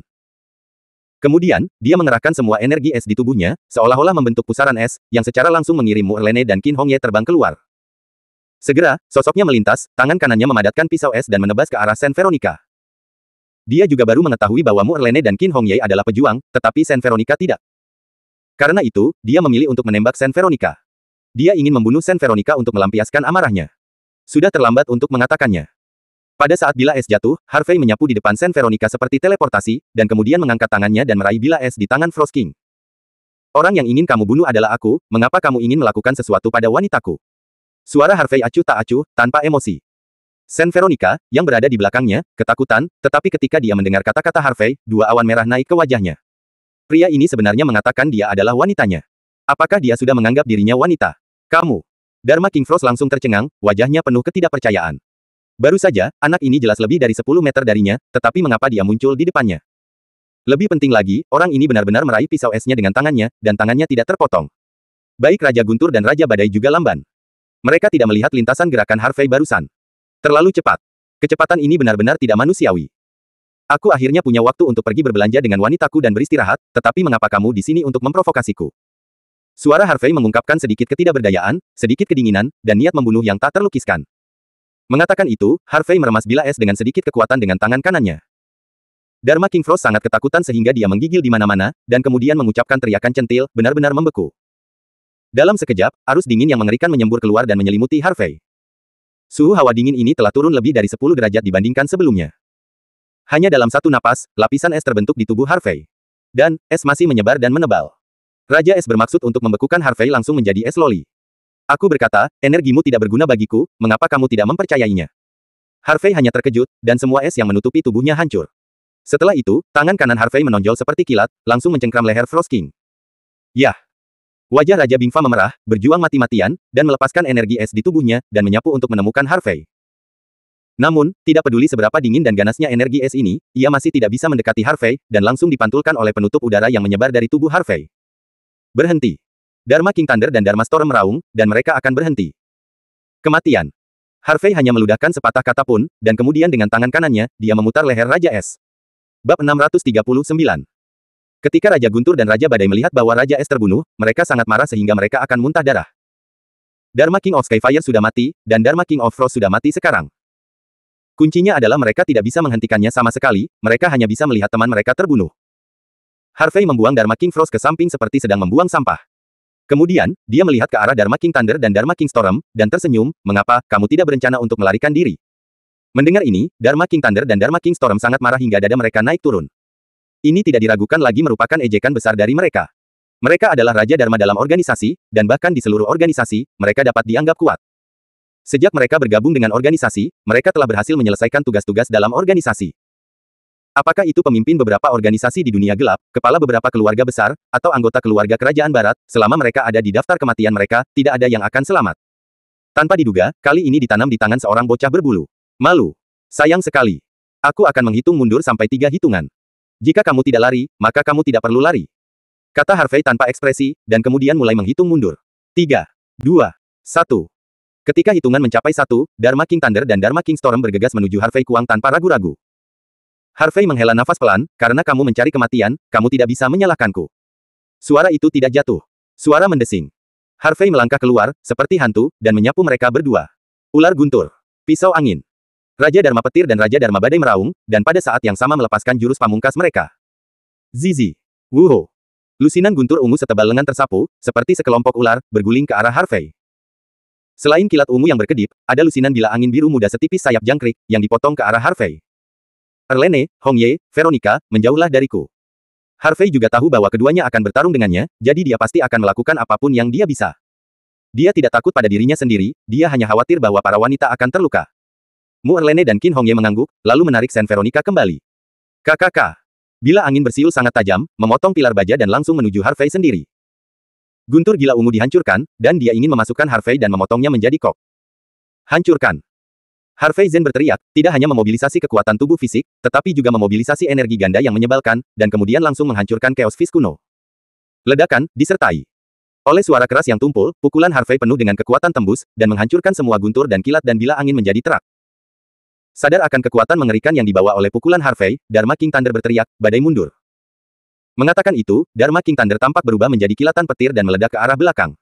Kemudian, dia mengerahkan semua energi es di tubuhnya, seolah-olah membentuk pusaran es, yang secara langsung mengirim Mu Erlene dan Qin Hongye terbang keluar. Segera, sosoknya melintas, tangan kanannya memadatkan pisau es dan menebas ke arah Saint Veronica. Dia juga baru mengetahui bahwa Mu Erlene dan Qin Hongye adalah pejuang, tetapi Saint Veronica tidak. Karena itu, dia memilih untuk menembak Saint Veronica. Dia ingin membunuh Saint Veronica untuk melampiaskan amarahnya. Sudah terlambat untuk mengatakannya. Pada saat bila es jatuh, Harvey menyapu di depan Saint Veronica seperti teleportasi, dan kemudian mengangkat tangannya dan meraih bila es di tangan Frost King. Orang yang ingin kamu bunuh adalah aku, mengapa kamu ingin melakukan sesuatu pada wanitaku? Suara Harvey acuh tak acuh, tanpa emosi. Saint Veronica, yang berada di belakangnya, ketakutan, tetapi ketika dia mendengar kata-kata Harvey, 2 awan merah naik ke wajahnya. Pria ini sebenarnya mengatakan dia adalah wanitanya. Apakah dia sudah menganggap dirinya wanita? Kamu. Dharma King Frost langsung tercengang, wajahnya penuh ketidakpercayaan. Baru saja, anak ini jelas lebih dari 10 meter darinya, tetapi mengapa dia muncul di depannya? Lebih penting lagi, orang ini benar-benar meraih pisau esnya dengan tangannya, dan tangannya tidak terpotong. Baik Raja Guntur dan Raja Badai juga lamban. Mereka tidak melihat lintasan gerakan Harvey barusan. Terlalu cepat. Kecepatan ini benar-benar tidak manusiawi. Aku akhirnya punya waktu untuk pergi berbelanja dengan wanitaku dan beristirahat, tetapi mengapa kamu di sini untuk memprovokasiku? Suara Harvey mengungkapkan sedikit ketidakberdayaan, sedikit kedinginan, dan niat membunuh yang tak terlukiskan. Mengatakan itu, Harvey meremas bila es dengan sedikit kekuatan dengan tangan kanannya. Dharma King Frost sangat ketakutan sehingga dia menggigil di mana-mana, dan kemudian mengucapkan teriakan centil, benar-benar membeku. Dalam sekejap, arus dingin yang mengerikan menyembur keluar dan menyelimuti Harvey. Suhu hawa dingin ini telah turun lebih dari 10 derajat dibandingkan sebelumnya. Hanya dalam satu napas, lapisan es terbentuk di tubuh Harvey. Dan, es masih menyebar dan menebal. Raja Es bermaksud untuk membekukan Harvey langsung menjadi es loli. Aku berkata, energimu tidak berguna bagiku, mengapa kamu tidak mempercayainya? Harvey hanya terkejut, dan semua es yang menutupi tubuhnya hancur. Setelah itu, tangan kanan Harvey menonjol seperti kilat, langsung mencengkram leher Frost King. Yah! Wajah Raja Bingfa memerah, berjuang mati-matian, dan melepaskan energi es di tubuhnya, dan menyapu untuk menemukan Harvey. Namun, tidak peduli seberapa dingin dan ganasnya energi es ini, ia masih tidak bisa mendekati Harvey, dan langsung dipantulkan oleh penutup udara yang menyebar dari tubuh Harvey. Berhenti. Dharma King Thunder dan Dharma Storm meraung, dan mereka akan berhenti. Kematian. Harvey hanya meludahkan sepatah kata pun, dan kemudian dengan tangan kanannya, dia memutar leher Raja Es. Bab 639. Ketika Raja Guntur dan Raja Badai melihat bahwa Raja Es terbunuh, mereka sangat marah sehingga mereka akan muntah darah. Dharma King of Skyfire sudah mati, dan Dharma King of Frost sudah mati sekarang. Kuncinya adalah mereka tidak bisa menghentikannya sama sekali, mereka hanya bisa melihat teman mereka terbunuh. Harvey membuang Dharma King Frost ke samping seperti sedang membuang sampah. Kemudian, dia melihat ke arah Dharma King Thunder dan Dharma King Storm, dan tersenyum, mengapa, kamu tidak berencana untuk melarikan diri? Mendengar ini, Dharma King Thunder dan Dharma King Storm sangat marah hingga dada mereka naik turun. Ini tidak diragukan lagi merupakan ejekan besar dari mereka. Mereka adalah Raja Dharma dalam organisasi, dan bahkan di seluruh organisasi, mereka dapat dianggap kuat. Sejak mereka bergabung dengan organisasi, mereka telah berhasil menyelesaikan tugas-tugas dalam organisasi. Apakah itu pemimpin beberapa organisasi di dunia gelap, kepala beberapa keluarga besar, atau anggota keluarga kerajaan barat, selama mereka ada di daftar kematian mereka, tidak ada yang akan selamat. Tanpa diduga, kali ini ditanam di tangan seorang bocah berbulu. Malu. Sayang sekali. Aku akan menghitung mundur sampai 3 hitungan. Jika kamu tidak lari, maka kamu tidak perlu lari. Kata Harvey tanpa ekspresi, dan kemudian mulai menghitung mundur. 3, 2, 1. Ketika hitungan mencapai 1, Dharma King Thunder dan Dharma King Storm bergegas menuju Harvey Kuang tanpa ragu-ragu. Harvey menghela nafas pelan, karena kamu mencari kematian, kamu tidak bisa menyalahkanku. Suara itu tidak jatuh. Suara mendesing. Harvey melangkah keluar, seperti hantu, dan menyapu mereka berdua. Ular guntur. Pisau angin. Raja Dharma Petir dan Raja Dharma Badai meraung, dan pada saat yang sama melepaskan jurus pamungkas mereka. Zizi. Wuho. Lusinan guntur ungu setebal lengan tersapu, seperti sekelompok ular, berguling ke arah Harvey. Selain kilat ungu yang berkedip, ada lusinan bila angin biru muda setipis sayap jangkrik, yang dipotong ke arah Harvey. Erlene, Hong Ye, Veronica, menjauhlah dariku. Harvey juga tahu bahwa keduanya akan bertarung dengannya, jadi dia pasti akan melakukan apapun yang dia bisa. Dia tidak takut pada dirinya sendiri, dia hanya khawatir bahwa para wanita akan terluka. Mu Erlene dan Qin Hong Ye mengangguk, lalu menarik Sen Veronica kembali. KKK. Bila angin bersiul sangat tajam, memotong pilar baja dan langsung menuju Harvey sendiri. Guntur gila ungu dihancurkan, dan dia ingin memasukkan Harvey dan memotongnya menjadi kok. Hancurkan. Harvey Zen berteriak, tidak hanya memobilisasi kekuatan tubuh fisik, tetapi juga memobilisasi energi ganda yang menyebalkan, dan kemudian langsung menghancurkan Chaos Fist kuno. Ledakan, disertai oleh suara keras yang tumpul, pukulan Harvey penuh dengan kekuatan tembus, dan menghancurkan semua guntur dan kilat dan bila angin menjadi terak. Sadar akan kekuatan mengerikan yang dibawa oleh pukulan Harvey, Dharma King Thunder berteriak, badai mundur. Mengatakan itu, Dharma King Thunder tampak berubah menjadi kilatan petir dan meledak ke arah belakang.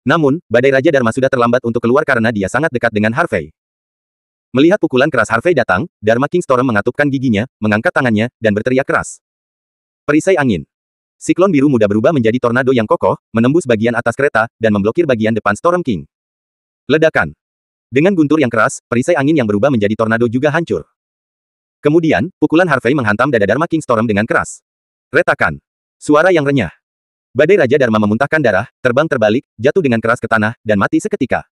Namun, badai Raja Dharma sudah terlambat untuk keluar karena dia sangat dekat dengan Harvey. Melihat pukulan keras Harvey datang, Dharma King Storm mengatupkan giginya, mengangkat tangannya, dan berteriak keras. Perisai angin. Siklon biru muda berubah menjadi tornado yang kokoh, menembus bagian atas kereta, dan memblokir bagian depan Storm King. Ledakan. Dengan guntur yang keras, perisai angin yang berubah menjadi tornado juga hancur. Kemudian, pukulan Harvey menghantam dada Dharma King Storm dengan keras. Retakan. Suara yang renyah. Badai Raja Dharma memuntahkan darah, terbang terbalik, jatuh dengan keras ke tanah, dan mati seketika.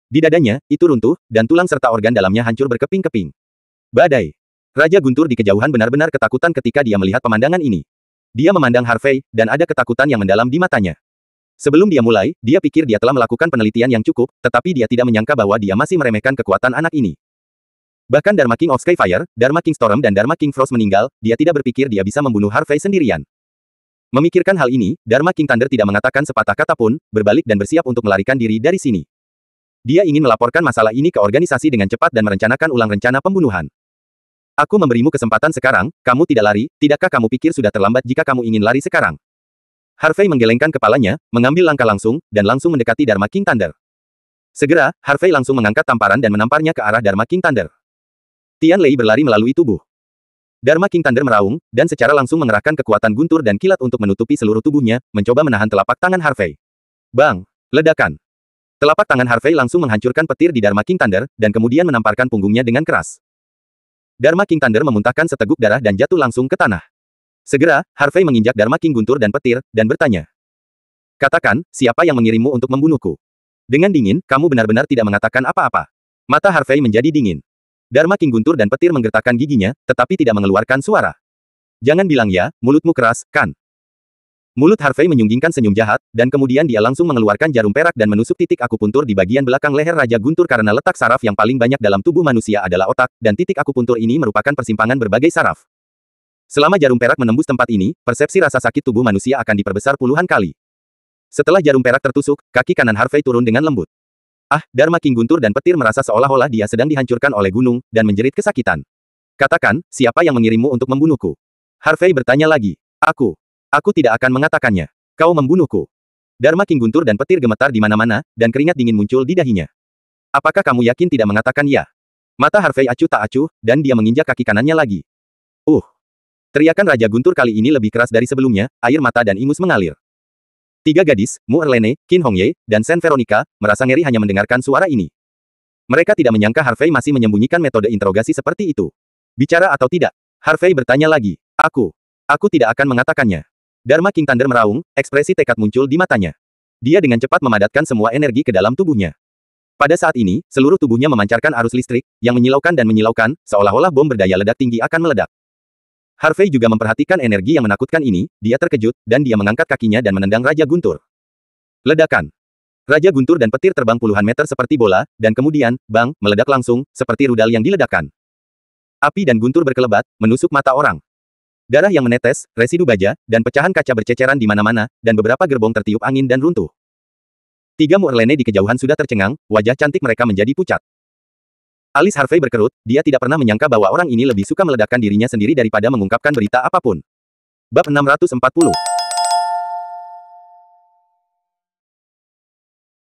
Di dadanya, itu runtuh, dan tulang serta organ dalamnya hancur berkeping-keping. Badai. Raja Guntur di kejauhan benar-benar ketakutan ketika dia melihat pemandangan ini. Dia memandang Harvey, dan ada ketakutan yang mendalam di matanya. Sebelum dia mulai, dia pikir dia telah melakukan penelitian yang cukup, tetapi dia tidak menyangka bahwa dia masih meremehkan kekuatan anak ini. Bahkan Dharma King of Skyfire, Dharma King Storm dan Dharma King Frost meninggal, dia tidak berpikir dia bisa membunuh Harvey sendirian. Memikirkan hal ini, Dharma King Thunder tidak mengatakan sepatah kata pun, berbalik dan bersiap untuk melarikan diri dari sini. Dia ingin melaporkan masalah ini ke organisasi dengan cepat dan merencanakan ulang rencana pembunuhan. Aku memberimu kesempatan sekarang, kamu tidak lari, tidakkah kamu pikir sudah terlambat jika kamu ingin lari sekarang? Harvey menggelengkan kepalanya, mengambil langkah langsung, dan langsung mendekati Dharma King Thunder. Segera, Harvey langsung mengangkat tamparan dan menamparnya ke arah Dharma King Thunder. Tian Lei berlari melalui tubuh. Dharma King Thunder meraung, dan secara langsung mengerahkan kekuatan guntur dan kilat untuk menutupi seluruh tubuhnya, mencoba menahan telapak tangan Harvey. Bang! Ledakan! Telapak tangan Harvey langsung menghancurkan petir di Dharma King Thunder, dan kemudian menamparkan punggungnya dengan keras. Dharma King Thunder memuntahkan seteguk darah dan jatuh langsung ke tanah. Segera, Harvey menginjak Dharma King guntur dan petir, dan bertanya. Katakan, siapa yang mengirimmu untuk membunuhku? Dengan dingin, kamu benar-benar tidak mengatakan apa-apa. Mata Harvey menjadi dingin. Dharma King Guntur dan petir menggertakkan giginya, tetapi tidak mengeluarkan suara. Jangan bilang ya, mulutmu keras, kan? Mulut Harvey menyunggingkan senyum jahat, dan kemudian dia langsung mengeluarkan jarum perak dan menusuk titik akupuntur di bagian belakang leher Raja Guntur karena letak saraf yang paling banyak dalam tubuh manusia adalah otak, dan titik akupuntur ini merupakan persimpangan berbagai saraf. Selama jarum perak menembus tempat ini, persepsi rasa sakit tubuh manusia akan diperbesar puluhan kali. Setelah jarum perak tertusuk, kaki kanan Harvey turun dengan lembut. Ah, Dharma King Guntur dan petir merasa seolah-olah dia sedang dihancurkan oleh gunung, dan menjerit kesakitan. Katakan, siapa yang mengirimmu untuk membunuhku? Harvey bertanya lagi. Aku tidak akan mengatakannya. Kau membunuhku. Dharma King Guntur dan petir gemetar di mana-mana, dan keringat dingin muncul di dahinya. Apakah kamu yakin tidak mengatakan ya? Mata Harvey acuh tak acuh, dan dia menginjak kaki kanannya lagi. Teriakan Raja Guntur kali ini lebih keras dari sebelumnya, air mata dan ingus mengalir. Tiga gadis, Mu Erlene, Qin Hongye, dan Sen Veronica, merasa ngeri hanya mendengarkan suara ini. Mereka tidak menyangka Harvey masih menyembunyikan metode interogasi seperti itu. Bicara atau tidak? Harvey bertanya lagi. Aku tidak akan mengatakannya. Dharma King Thunder meraung, ekspresi tekad muncul di matanya. Dia dengan cepat memadatkan semua energi ke dalam tubuhnya. Pada saat ini, seluruh tubuhnya memancarkan arus listrik, yang menyilaukan dan menyilaukan, seolah-olah bom berdaya ledak tinggi akan meledak. Harvey juga memperhatikan energi yang menakutkan ini, dia terkejut, dan dia mengangkat kakinya dan menendang Raja Guntur. Ledakan. Raja Guntur dan petir terbang puluhan meter seperti bola, dan kemudian, bang, meledak langsung, seperti rudal yang diledakkan. Api dan guntur berkelebat, menusuk mata orang. Darah yang menetes, residu baja, dan pecahan kaca berceceran di mana-mana, dan beberapa gerbong tertiup angin dan runtuh. Tiga Mu Erlene di kejauhan sudah tercengang, wajah cantik mereka menjadi pucat. Alis Harvey berkerut, dia tidak pernah menyangka bahwa orang ini lebih suka meledakkan dirinya sendiri daripada mengungkapkan berita apapun. Bab 640